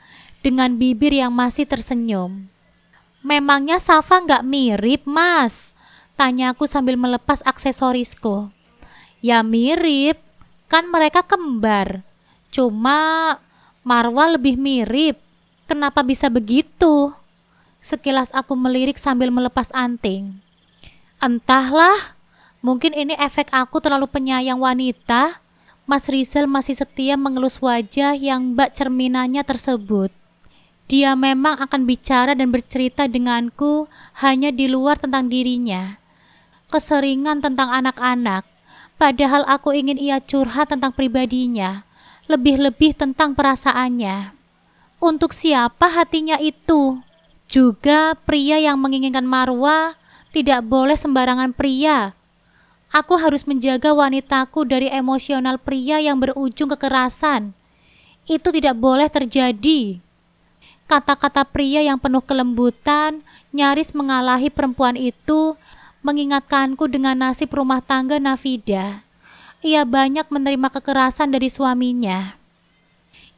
dengan bibir yang masih tersenyum. Memangnya Safa nggak mirip, Mas? Tanyaku sambil melepas aksesorisku. Ya mirip, kan mereka kembar. Cuma Marwah lebih mirip. Kenapa bisa begitu? Sekilas aku melirik sambil melepas anting. Entahlah, mungkin ini efek aku terlalu penyayang wanita. Mas Rizal masih setia mengelus wajah yang bak cerminannya tersebut. Dia memang akan bicara dan bercerita denganku hanya di luar tentang dirinya. Keseringan tentang anak-anak, padahal aku ingin ia curhat tentang pribadinya, lebih-lebih tentang perasaannya. Untuk siapa hatinya itu? Juga pria yang menginginkan Marwah tidak boleh sembarangan pria. Aku harus menjaga wanitaku dari emosional pria yang berujung kekerasan. Itu tidak boleh terjadi. Kata-kata pria yang penuh kelembutan nyaris mengalahi perempuan itu, mengingatkanku dengan nasib rumah tangga Nafida. Ia banyak menerima kekerasan dari suaminya.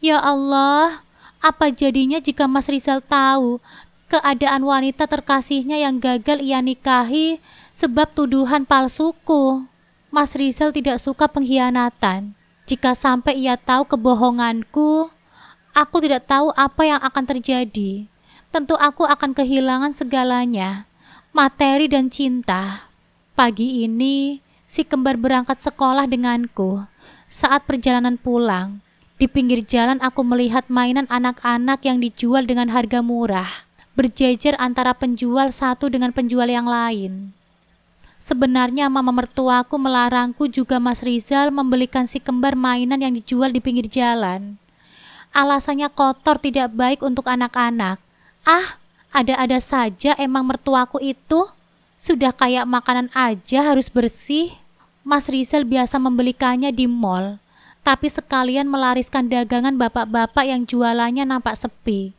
Ya Allah, apa jadinya jika Mas Rizal tahu keadaan wanita terkasihnya yang gagal ia nikahi sebab tuduhan palsuku? Mas Rizal tidak suka pengkhianatan. Jika sampai ia tahu kebohonganku, aku tidak tahu apa yang akan terjadi. Tentu aku akan kehilangan segalanya, materi dan cinta. Pagi ini, si kembar berangkat sekolah denganku. Saat perjalanan pulang, di pinggir jalan aku melihat mainan anak-anak yang dijual dengan harga murah, berjejer antara penjual satu dengan penjual yang lain. Sebenarnya mama mertuaku melarangku juga Mas Rizal membelikan si kembar mainan yang dijual di pinggir jalan. Alasannya kotor, tidak baik untuk anak-anak. Ah, ada-ada saja emang mertuaku itu. Sudah kayak makanan aja harus bersih. Mas Rizal biasa membelikannya di mall, tapi sekalian melariskan dagangan bapak-bapak yang jualannya nampak sepi.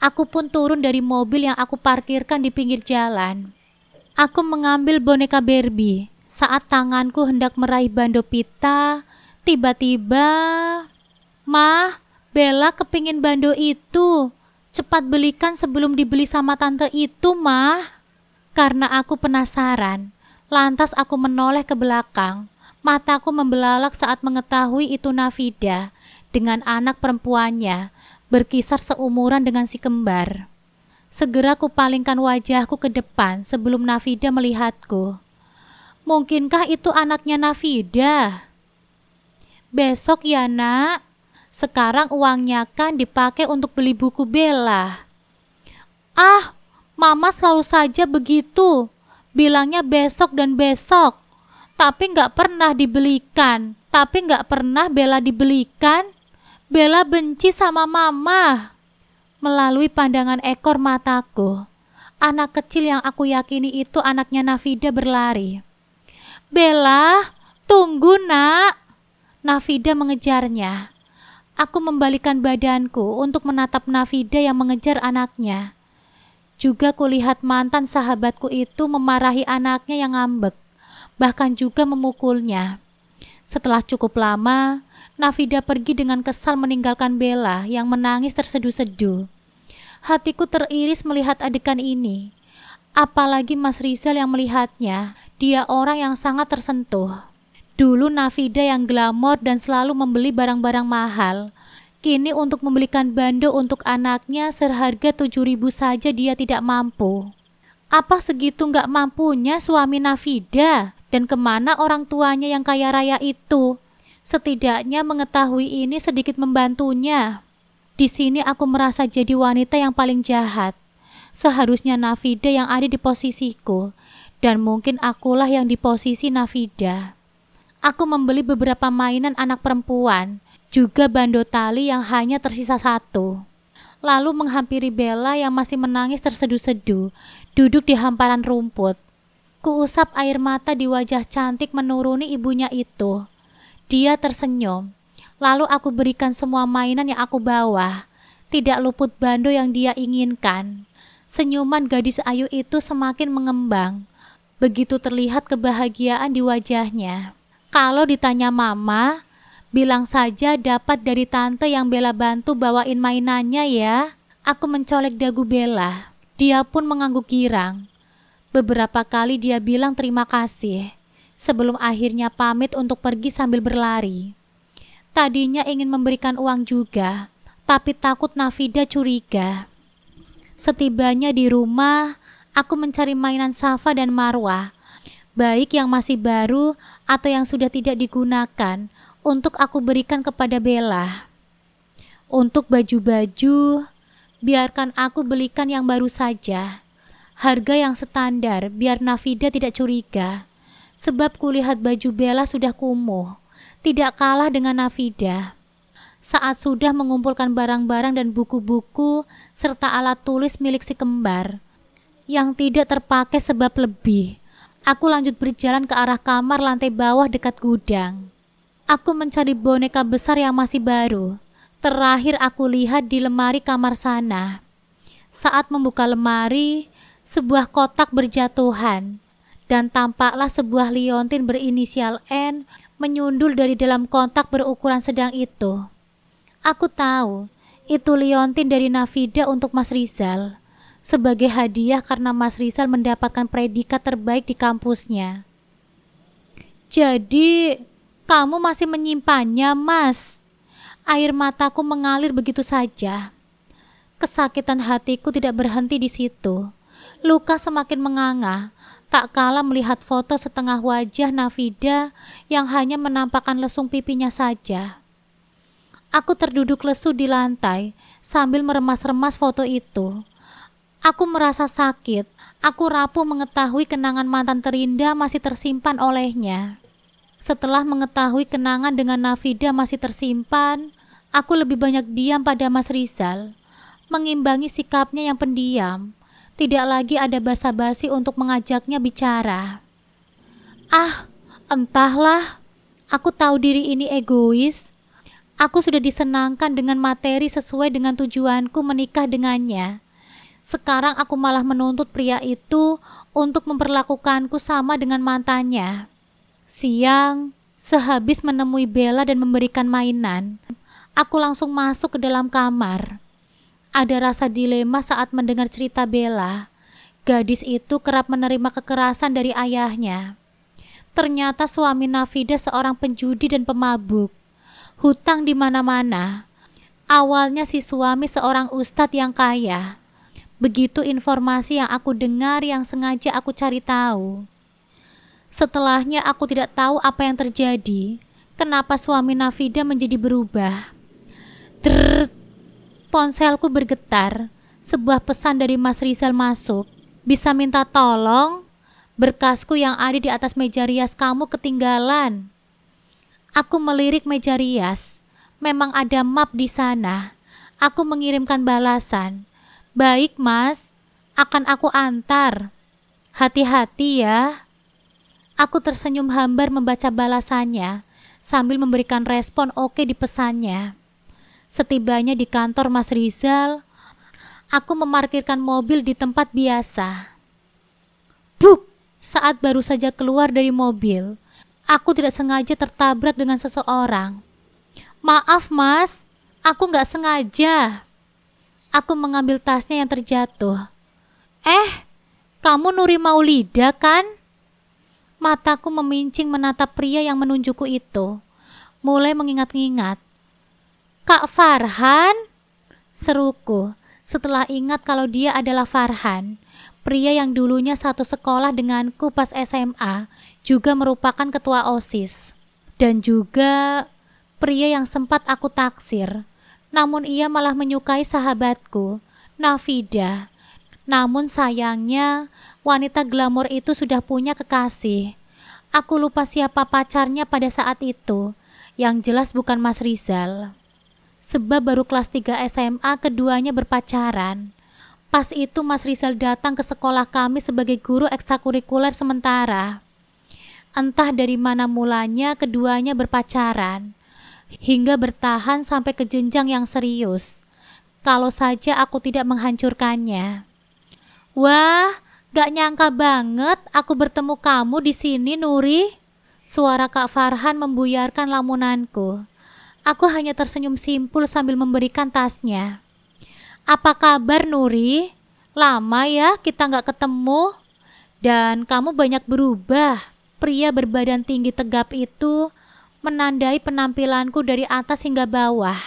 Aku pun turun dari mobil yang aku parkirkan di pinggir jalan. Aku mengambil boneka Barbie. Saat tanganku hendak meraih bando pita, tiba-tiba, "Mah, Bella kepingin bando itu. Cepat belikan sebelum dibeli sama tante itu, Mah." Karena aku penasaran, lantas aku menoleh ke belakang. Mataku membelalak saat mengetahui itu Nafida dengan anak perempuannya, berkisar seumuran dengan si kembar. Segera kupalingkan wajahku ke depan sebelum Nafida melihatku. Mungkinkah itu anaknya Nafida? Besok ya, Nak. Sekarang uangnya kan dipakai untuk beli buku Bella. Ah, Mama selalu saja begitu. Bilangnya besok dan besok. Tapi nggak pernah dibelikan. Tapi nggak pernah Bella dibelikan. Bella benci sama Mama. Melalui pandangan ekor mataku, anak kecil yang aku yakini itu anaknya Nafida berlari. Bella, tunggu Nak. Nafida mengejarnya. Aku membalikan badanku untuk menatap Nafida yang mengejar anaknya. Juga kulihat mantan sahabatku itu memarahi anaknya yang ngambek, bahkan juga memukulnya. Setelah cukup lama, Nafida pergi dengan kesal meninggalkan Bella yang menangis terseduh-seduh. Hatiku teriris melihat adegan ini. Apalagi Mas Rizal yang melihatnya, dia orang yang sangat tersentuh. Dulu Nafida yang glamor dan selalu membeli barang-barang mahal. Kini untuk membelikan bando untuk anaknya seharga 7.000 saja dia tidak mampu. Apa segitu nggak mampunya suami Nafida? Dan kemana orang tuanya yang kaya raya itu? Setidaknya mengetahui ini sedikit membantunya. Di sini aku merasa jadi wanita yang paling jahat. Seharusnya Nafida yang ada di posisiku, dan mungkin akulah yang di posisi Nafida. Aku membeli beberapa mainan anak perempuan, juga bando tali yang hanya tersisa satu. Lalu menghampiri Bella yang masih menangis terseduh-seduh, duduk di hamparan rumput. Kuusap air mata di wajah cantik menuruni ibunya itu. Dia tersenyum. Lalu aku berikan semua mainan yang aku bawa. Tidak luput bando yang dia inginkan. Senyuman gadis ayu itu semakin mengembang. Begitu terlihat kebahagiaan di wajahnya. Kalau ditanya mama, bilang saja dapat dari tante yang Bella bantu bawain mainannya ya. Aku mencolek dagu Bella. Dia pun mengangguk girang. Beberapa kali dia bilang terima kasih, sebelum akhirnya pamit untuk pergi sambil berlari. Tadinya ingin memberikan uang juga, tapi takut Nafida curiga. Setibanya di rumah, aku mencari mainan Safa dan Marwah, baik yang masih baru atau yang sudah tidak digunakan, untuk aku berikan kepada Bella. Untuk baju-baju, biarkan aku belikan yang baru saja. Harga yang standar, biar Nafida tidak curiga. Sebab kulihat baju Bella sudah kumuh, tidak kalah dengan Nafida. Saat sudah mengumpulkan barang-barang dan buku-buku, serta alat tulis milik si kembar, yang tidak terpakai sebab lebih, aku lanjut berjalan ke arah kamar lantai bawah dekat gudang. Aku mencari boneka besar yang masih baru. Terakhir aku lihat di lemari kamar sana. Saat membuka lemari, sebuah kotak berjatuhan, dan tampaklah sebuah liontin berinisial N menyundul dari dalam kotak berukuran sedang itu. Aku tahu, itu liontin dari Nafida untuk Mas Rizal, sebagai hadiah karena Mas Rizal mendapatkan predikat terbaik di kampusnya. Jadi, kamu masih menyimpannya, Mas? Air mataku mengalir begitu saja. Kesakitan hatiku tidak berhenti di situ. Luka semakin menganga, tak kalah melihat foto setengah wajah Nafida yang hanya menampakkan lesung pipinya saja. Aku terduduk lesu di lantai sambil meremas-remas foto itu. Aku merasa sakit. Aku rapuh mengetahui kenangan mantan terindah masih tersimpan olehnya. Setelah mengetahui kenangan dengan Nafida masih tersimpan, aku lebih banyak diam pada Mas Rizal, mengimbangi sikapnya yang pendiam. Tidak lagi ada basa-basi untuk mengajaknya bicara. Ah, entahlah. Aku tahu diri ini egois. Aku sudah disenangkan dengan materi sesuai dengan tujuanku menikah dengannya. Sekarang aku malah menuntut pria itu untuk memperlakukanku sama dengan mantannya. Siang, sehabis menemui Bella dan memberikan mainan, aku langsung masuk ke dalam kamar. Ada rasa dilema saat mendengar cerita Bella. Gadis itu kerap menerima kekerasan dari ayahnya. Ternyata suami Nafida seorang penjudi dan pemabuk. Hutang di mana-mana. Awalnya si suami seorang ustadz yang kaya. Begitu informasi yang aku dengar yang sengaja aku cari tahu. Setelahnya aku tidak tahu apa yang terjadi. Kenapa suami Nafida menjadi berubah. Drrrr. Ponselku bergetar. Sebuah pesan dari Mas Rizal masuk. Bisa minta tolong? Berkasku yang ada di atas meja rias kamu ketinggalan. Aku melirik meja rias. Memang ada map di sana. Aku mengirimkan balasan. Baik, Mas. Akan aku antar. Hati-hati ya. Aku tersenyum hambar membaca balasannya, sambil memberikan respon oke di pesannya. Setibanya di kantor Mas Rizal, aku memarkirkan mobil di tempat biasa. Buk! Saat baru saja keluar dari mobil, aku tidak sengaja tertabrak dengan seseorang. Maaf, Mas. Aku nggak sengaja. Aku mengambil tasnya yang terjatuh. Kamu Nuri Maulida kan? Mataku memincing menatap pria yang menunjukku itu. Mulai mengingat-ingat. Kak Farhan? Seruku, setelah ingat kalau dia adalah Farhan. Pria yang dulunya satu sekolah denganku pas SMA, juga merupakan ketua OSIS. Dan juga pria yang sempat aku taksir. Namun ia malah menyukai sahabatku, Nafida. Namun sayangnya, wanita glamor itu sudah punya kekasih. Aku lupa siapa pacarnya pada saat itu. Yang jelas bukan Mas Rizal. Sebab baru kelas 3 SMA keduanya berpacaran. Pas itu Mas Rizal datang ke sekolah kami sebagai guru ekstrakurikuler sementara. Entah dari mana mulanya keduanya berpacaran. Hingga bertahan sampai ke jenjang yang serius. Kalau saja aku tidak menghancurkannya. Wah, gak nyangka banget aku bertemu kamu di sini, Nuri. Suara Kak Farhan membuyarkan lamunanku. Aku hanya tersenyum simpul sambil memberikan tasnya. Apa kabar, Nuri? Lama ya kita gak ketemu. Dan kamu banyak berubah. Pria berbadan tinggi tegap itu menandai penampilanku dari atas hingga bawah.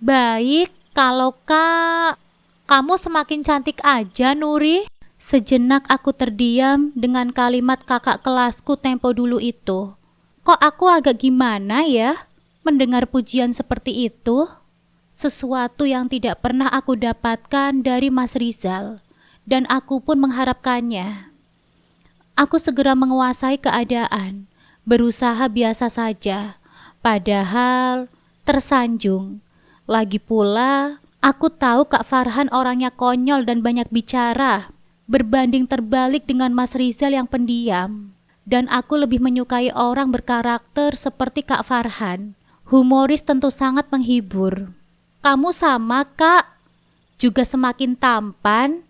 Baik, kalau kamu semakin cantik aja, Nuri. Sejenak aku terdiam dengan kalimat kakak kelasku tempo dulu itu. Kok aku agak gimana ya mendengar pujian seperti itu? Sesuatu yang tidak pernah aku dapatkan dari Mas Rizal, dan aku pun mengharapkannya. Aku segera menguasai keadaan, berusaha biasa saja, padahal tersanjung. Lagi pula, aku tahu Kak Farhan orangnya konyol dan banyak bicara, berbanding terbalik dengan Mas Rizal yang pendiam. Dan aku lebih menyukai orang berkarakter seperti Kak Farhan. Humoris tentu sangat menghibur. Kamu sama, Kak. Juga semakin tampan.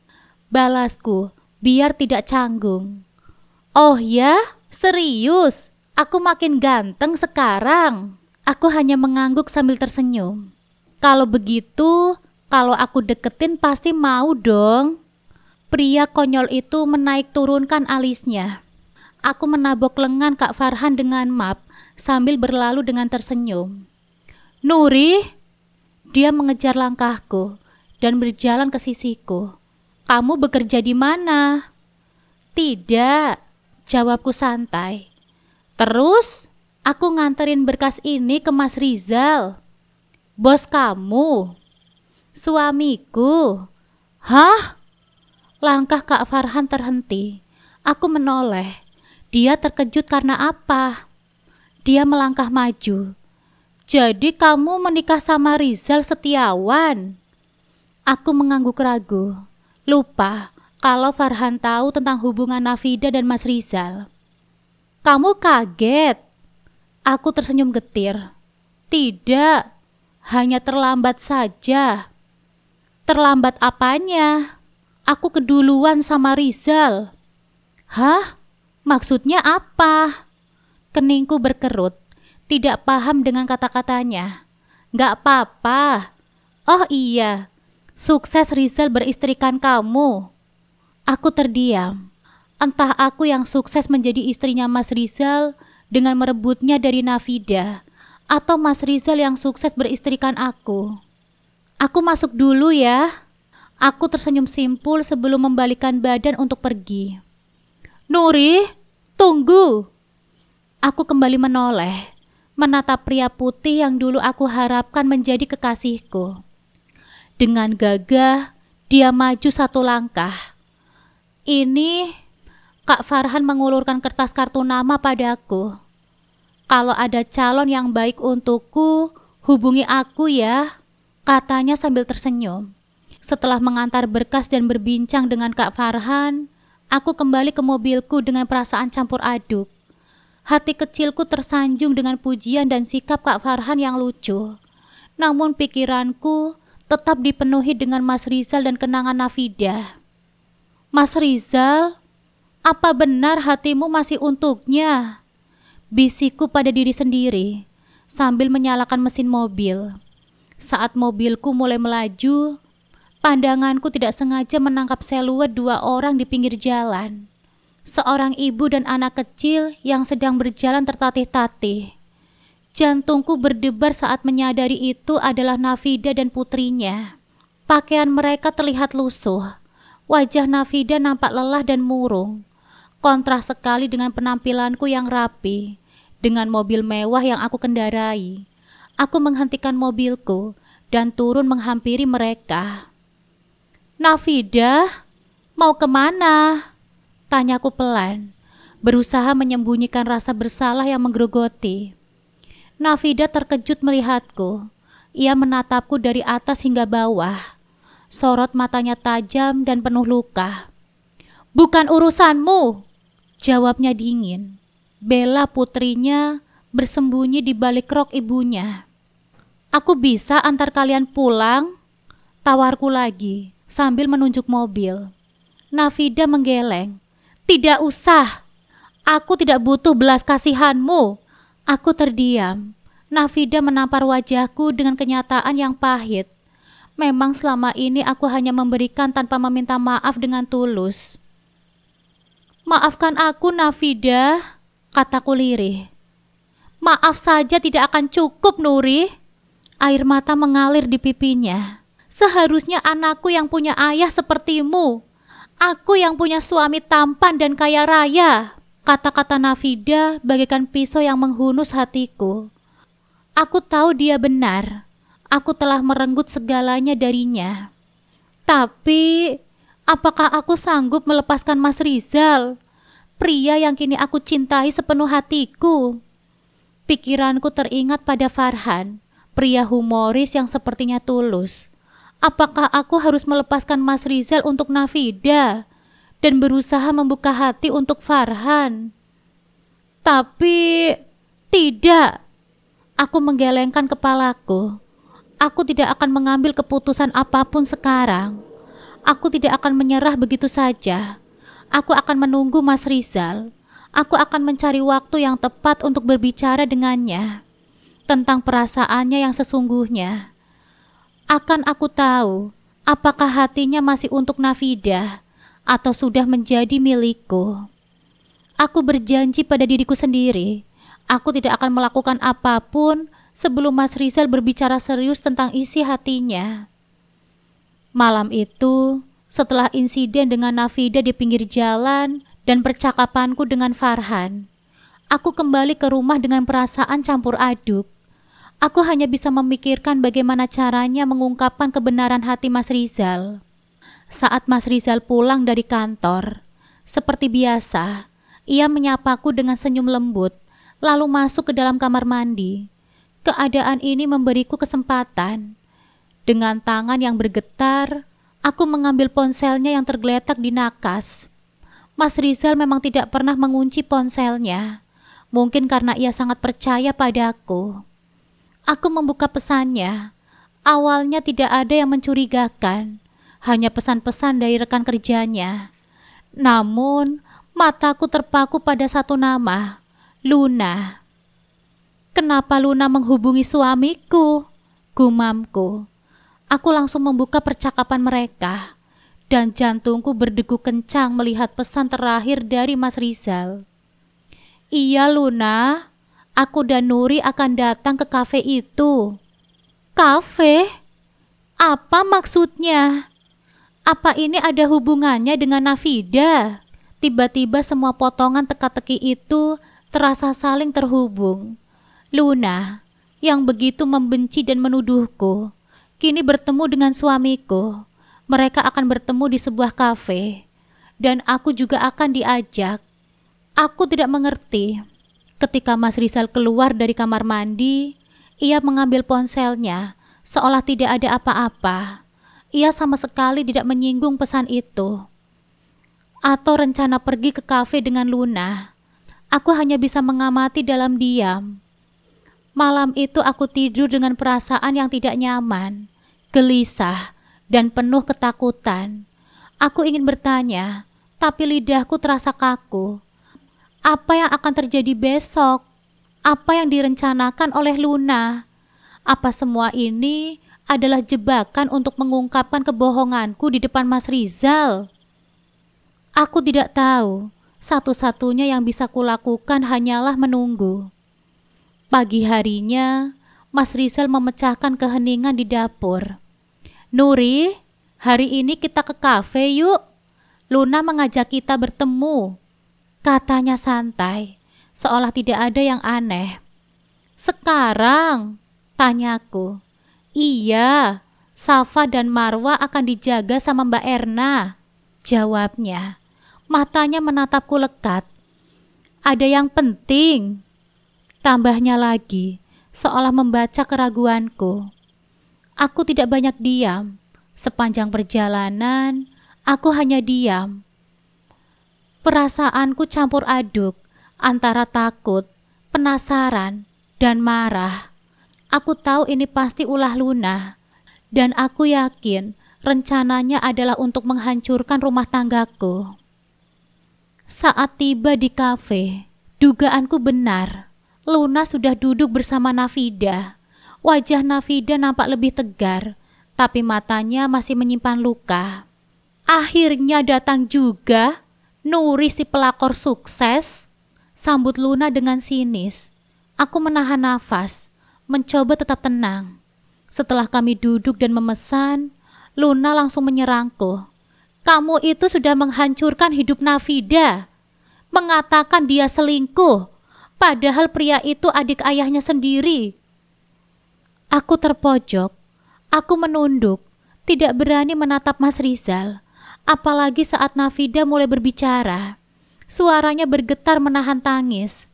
Balasku, biar tidak canggung. Oh ya? Serius? Aku makin ganteng sekarang. Aku hanya mengangguk sambil tersenyum. Kalau begitu, kalau aku deketin pasti mau dong. Pria konyol itu menaik turunkan alisnya. Aku menabok lengan Kak Farhan dengan map sambil berlalu dengan tersenyum. Nuri? Dia mengejar langkahku dan berjalan ke sisiku. Kamu bekerja di mana? Tidak, jawabku santai. Terus, aku nganterin berkas ini ke Mas Rizal. Bos kamu? Suamiku. Hah? Langkah Kak Farhan terhenti. Aku menoleh. Dia terkejut karena apa? Dia melangkah maju. Jadi kamu menikah sama Rizal Setiawan? Aku mengangguk ragu. Lupa kalau Farhan tahu tentang hubungan Nafida dan Mas Rizal. Kamu kaget? Aku tersenyum getir. Tidak, hanya terlambat saja. Terlambat apanya? Aku keduluan sama Rizal. Hah? Maksudnya apa? Keningku berkerut. Tidak paham dengan kata-katanya. Gak apa-apa. Oh iya, sukses Rizal beristrikan kamu. Aku terdiam. Entah aku yang sukses menjadi istrinya Mas Rizal dengan merebutnya dari Nafida, atau Mas Rizal yang sukses beristrikan aku. Aku masuk dulu ya. Aku tersenyum simpul sebelum membalikkan badan untuk pergi. Nuri, tunggu. Aku kembali menoleh, menatap pria putih yang dulu aku harapkan menjadi kekasihku. Dengan gagah, dia maju satu langkah. Ini, Kak Farhan mengulurkan kertas kartu nama padaku. Kalau ada calon yang baik untukku, hubungi aku ya, katanya sambil tersenyum. Setelah mengantar berkas dan berbincang dengan Kak Farhan, aku kembali ke mobilku dengan perasaan campur aduk. Hati kecilku tersanjung dengan pujian dan sikap Kak Farhan yang lucu. Namun pikiranku tetap dipenuhi dengan Mas Rizal dan kenangan Nafida. Mas Rizal, apa benar hatimu masih untuknya? Bisikku pada diri sendiri sambil menyalakan mesin mobil. Saat mobilku mulai melaju, Pandanganku tidak sengaja menangkap siluet dua orang di pinggir jalan. Seorang ibu dan anak kecil yang sedang berjalan tertatih-tatih. Jantungku berdebar saat menyadari itu adalah Nafida dan putrinya. Pakaian mereka terlihat lusuh. Wajah Nafida nampak lelah dan murung. Kontras sekali dengan penampilanku yang rapi, dengan mobil mewah yang aku kendarai. Aku menghentikan mobilku dan turun menghampiri mereka. "Nafida, mau kemana?" tanyaku pelan, berusaha menyembunyikan rasa bersalah yang menggerogoti. Nafida terkejut melihatku. Ia menatapku dari atas hingga bawah. Sorot matanya tajam dan penuh luka. "Bukan urusanmu," jawabnya dingin. Bella, putrinya, bersembunyi di balik rok ibunya. "Aku bisa antar kalian pulang?" tawarku lagi, sambil menunjuk mobil. Nafida menggeleng. "Tidak usah. Aku tidak butuh belas kasihanmu." Aku terdiam. Nafida menampar wajahku dengan kenyataan yang pahit. Memang selama ini aku hanya memberikan tanpa meminta maaf dengan tulus. "Maafkan aku, Nafida," kataku lirih. "Maaf saja tidak akan cukup, Nuri." Air mata mengalir di pipinya. "Seharusnya anakku yang punya ayah sepertimu. Aku yang punya suami tampan dan kaya raya." Kata-kata Nafida bagaikan pisau yang menghunus hatiku. Aku tahu dia benar. Aku telah merenggut segalanya darinya. Tapi, apakah aku sanggup melepaskan Mas Rizal, pria yang kini aku cintai sepenuh hatiku? Pikiranku teringat pada Farhan, pria humoris yang sepertinya tulus. Apakah aku harus melepaskan Mas Rizal untuk Nafida dan berusaha membuka hati untuk Farhan? Tapi, tidak. Aku menggelengkan kepalaku. Aku tidak akan mengambil keputusan apapun sekarang. Aku tidak akan menyerah begitu saja. Aku akan menunggu Mas Rizal. Aku akan mencari waktu yang tepat untuk berbicara dengannya tentang perasaannya yang sesungguhnya. Akan aku tahu apakah hatinya masih untuk Nafida atau sudah menjadi milikku. Aku berjanji pada diriku sendiri, aku tidak akan melakukan apapun sebelum Mas Rizal berbicara serius tentang isi hatinya. Malam itu, setelah insiden dengan Nafida di pinggir jalan dan percakapanku dengan Farhan, aku kembali ke rumah dengan perasaan campur aduk. Aku hanya bisa memikirkan bagaimana caranya mengungkapkan kebenaran hati Mas Rizal. Saat Mas Rizal pulang dari kantor, seperti biasa, ia menyapaku dengan senyum lembut, lalu masuk ke dalam kamar mandi. Keadaan ini memberiku kesempatan. Dengan tangan yang bergetar, aku mengambil ponselnya yang tergeletak di nakas. Mas Rizal memang tidak pernah mengunci ponselnya, mungkin karena ia sangat percaya padaku. Aku membuka pesannya. Awalnya tidak ada yang mencurigakan, hanya pesan-pesan dari rekan kerjanya. Namun, mataku terpaku pada satu nama, Luna. "Kenapa Luna menghubungi suamiku?" gumamku. Aku langsung membuka percakapan mereka, dan jantungku berdegup kencang melihat pesan terakhir dari Mas Rizal. "Iya Luna, aku dan Nuri akan datang ke kafe itu." "Kafe? Apa maksudnya? Apa ini ada hubungannya dengan Nafida?" Tiba-tiba semua potongan teka-teki itu terasa saling terhubung. Luna, yang begitu membenci dan menuduhku, kini bertemu dengan suamiku. Mereka akan bertemu di sebuah kafe, dan aku juga akan diajak. Aku tidak mengerti. Ketika Mas Rizal keluar dari kamar mandi, ia mengambil ponselnya, seolah tidak ada apa-apa. Ia sama sekali tidak menyinggung pesan itu. Atau rencana pergi ke kafe dengan Luna. Aku hanya bisa mengamati dalam diam. Malam itu aku tidur dengan perasaan yang tidak nyaman, gelisah, dan penuh ketakutan. Aku ingin bertanya, tapi lidahku terasa kaku. Apa yang akan terjadi besok? Apa yang direncanakan oleh Luna? Apa semua ini adalah jebakan untuk mengungkapkan kebohonganku di depan Mas Rizal. Aku tidak tahu, satu-satunya yang bisa kulakukan hanyalah menunggu. Pagi harinya, Mas Rizal memecahkan keheningan di dapur. "Nuri, hari ini kita ke kafe yuk. Luna mengajak kita bertemu," katanya santai, seolah tidak ada yang aneh. "Sekarang?" tanyaku. "Iya, Safa dan Marwa akan dijaga sama Mbak Erna," jawabnya. Matanya menatapku lekat. "Ada yang penting?" tambahnya lagi, seolah membaca keraguanku. Aku tidak banyak diam. Sepanjang perjalanan, aku hanya diam. Perasaanku campur aduk antara takut, penasaran, dan marah. Aku tahu ini pasti ulah Luna, dan aku yakin rencananya adalah untuk menghancurkan rumah tanggaku. Saat tiba di kafe, dugaanku benar. Luna sudah duduk bersama Nafida. Wajah Nafida nampak lebih tegar, tapi matanya masih menyimpan luka. "Akhirnya datang juga, Nuri si pelakor sukses," sambut Luna dengan sinis. Aku menahan nafas, mencoba tetap tenang. Setelah kami duduk dan memesan, Luna langsung menyerangku. "Kamu itu sudah menghancurkan hidup Nafida, mengatakan dia selingkuh, padahal pria itu adik ayahnya sendiri." Aku terpojok, aku menunduk, tidak berani menatap Mas Rizal, apalagi saat Nafida mulai berbicara. Suaranya bergetar menahan tangis.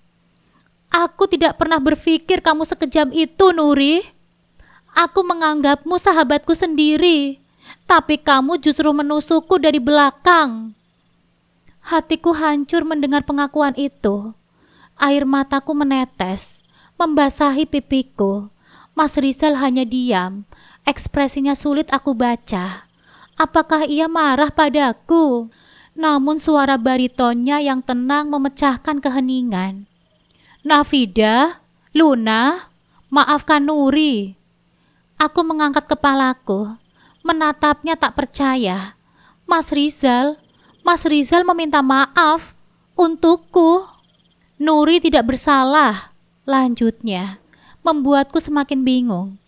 "Aku tidak pernah berpikir kamu sekejam itu, Nuri. Aku menganggapmu sahabatku sendiri, tapi kamu justru menusukku dari belakang." Hatiku hancur mendengar pengakuan itu. Air mataku menetes, membasahi pipiku. Mas Rizal hanya diam, ekspresinya sulit aku baca. Apakah ia marah padaku? Namun suara baritonnya yang tenang memecahkan keheningan. "Nafida, Luna, maafkan Nuri." Aku mengangkat kepalaku, menatapnya tak percaya. Mas Rizal meminta maaf untukku." "Nuri tidak bersalah," lanjutnya, membuatku semakin bingung.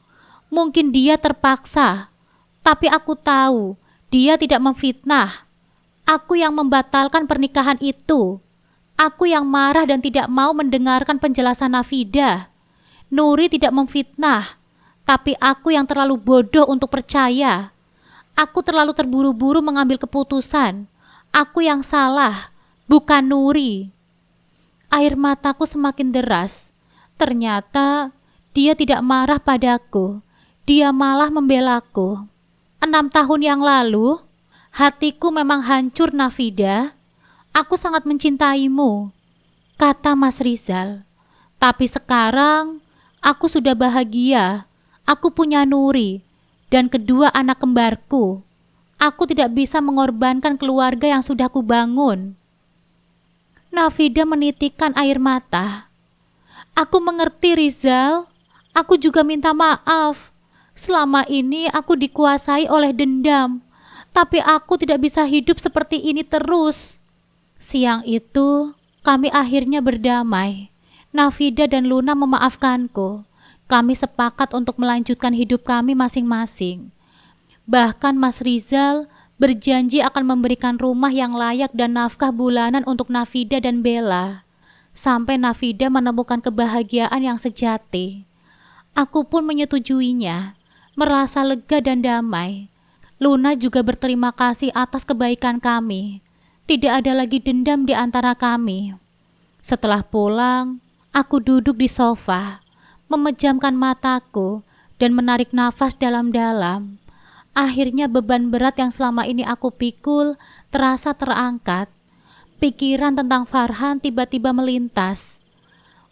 Mungkin dia terpaksa, tapi aku tahu dia tidak memfitnah. Aku yang membatalkan pernikahan itu. Aku yang marah dan tidak mau mendengarkan penjelasan Nafida. Nuri tidak memfitnah, tapi aku yang terlalu bodoh untuk percaya. Aku terlalu terburu-buru mengambil keputusan. Aku yang salah, bukan Nuri. Air mataku semakin deras. Ternyata dia tidak marah padaku. Dia malah membelaku. 6 tahun yang lalu, hatiku memang hancur, Nafida. Aku sangat mencintaimu, kata Mas Rizal. Tapi sekarang, aku sudah bahagia. Aku punya Nuri dan kedua anak kembarku. Aku tidak bisa mengorbankan keluarga yang sudah kubangun. Nafida menitikkan air mata. "Aku mengerti, Rizal. Aku juga minta maaf. Selama ini aku dikuasai oleh dendam, tapi aku tidak bisa hidup seperti ini terus." Siang itu, kami akhirnya berdamai. Nafida dan Luna memaafkanku. Kami sepakat untuk melanjutkan hidup kami masing-masing. Bahkan Mas Rizal berjanji akan memberikan rumah yang layak dan nafkah bulanan untuk Nafida dan Bella, sampai Nafida menemukan kebahagiaan yang sejati. Aku pun menyetujuinya, merasa lega dan damai. Luna juga berterima kasih atas kebaikan kami. Tidak ada lagi dendam di antara kami. Setelah pulang, aku duduk di sofa, memejamkan mataku dan menarik nafas dalam-dalam. Akhirnya beban berat yang selama ini aku pikul terasa terangkat. Pikiran tentang Farhan tiba-tiba melintas.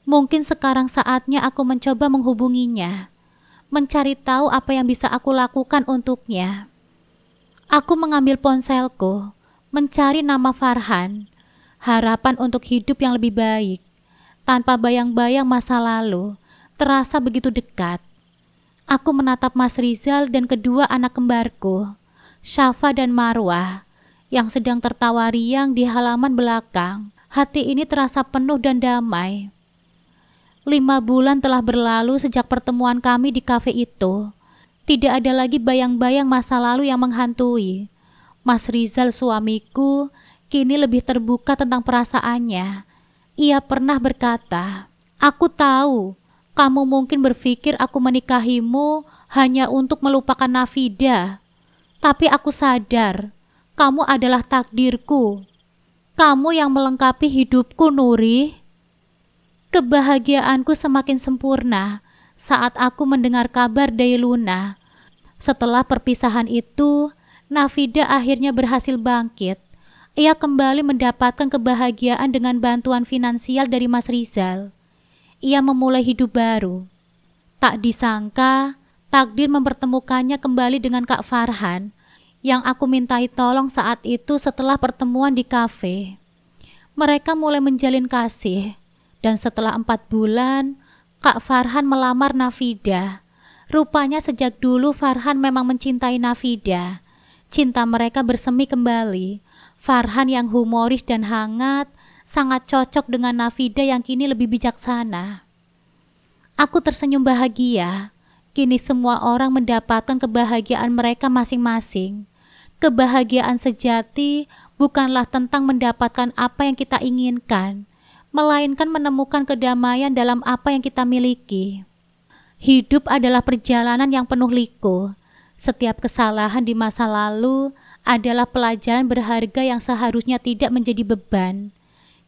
Mungkin sekarang saatnya aku mencoba menghubunginya, mencari tahu apa yang bisa aku lakukan untuknya. Aku mengambil ponselku, mencari nama Farhan, harapan untuk hidup yang lebih baik. Tanpa bayang-bayang masa lalu, terasa begitu dekat. Aku menatap Mas Rizal dan kedua anak kembarku, Syafa dan Marwah, yang sedang tertawa riang di halaman belakang. Hati ini terasa penuh dan damai. 5 bulan telah berlalu sejak pertemuan kami di kafe itu. Tidak ada lagi bayang-bayang masa lalu yang menghantui. Mas Rizal suamiku kini lebih terbuka tentang perasaannya. Ia pernah berkata, "Aku tahu, kamu mungkin berpikir aku menikahimu hanya untuk melupakan Nafida. Tapi aku sadar, kamu adalah takdirku. Kamu yang melengkapi hidupku, Nuri." Kebahagiaanku semakin sempurna saat aku mendengar kabar dari Luna. Setelah perpisahan itu, Nafida akhirnya berhasil bangkit. Ia kembali mendapatkan kebahagiaan dengan bantuan finansial dari Mas Rizal. Ia memulai hidup baru. Tak disangka, takdir mempertemukannya kembali dengan Kak Farhan, yang aku mintai tolong saat itu setelah pertemuan di kafe. Mereka mulai menjalin kasih, dan setelah 4 bulan, Kak Farhan melamar Nafida. Rupanya sejak dulu Farhan memang mencintai Nafida. Cinta mereka bersemi kembali. Farhan yang humoris dan hangat sangat cocok dengan Nafida yang kini lebih bijaksana. Aku tersenyum bahagia. Kini semua orang mendapatkan kebahagiaan mereka masing-masing. Kebahagiaan sejati bukanlah tentang mendapatkan apa yang kita inginkan, melainkan menemukan kedamaian dalam apa yang kita miliki. Hidup adalah perjalanan yang penuh liku. Setiap kesalahan di masa lalu adalah pelajaran berharga yang seharusnya tidak menjadi beban.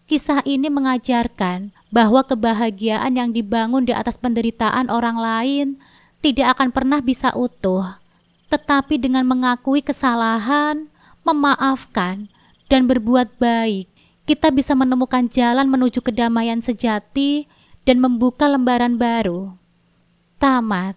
Kisah ini mengajarkan bahwa kebahagiaan yang dibangun di atas penderitaan orang lain tidak akan pernah bisa utuh. Tetapi dengan mengakui kesalahan, memaafkan, dan berbuat baik, kita bisa menemukan jalan menuju kedamaian sejati dan membuka lembaran baru. Tamat.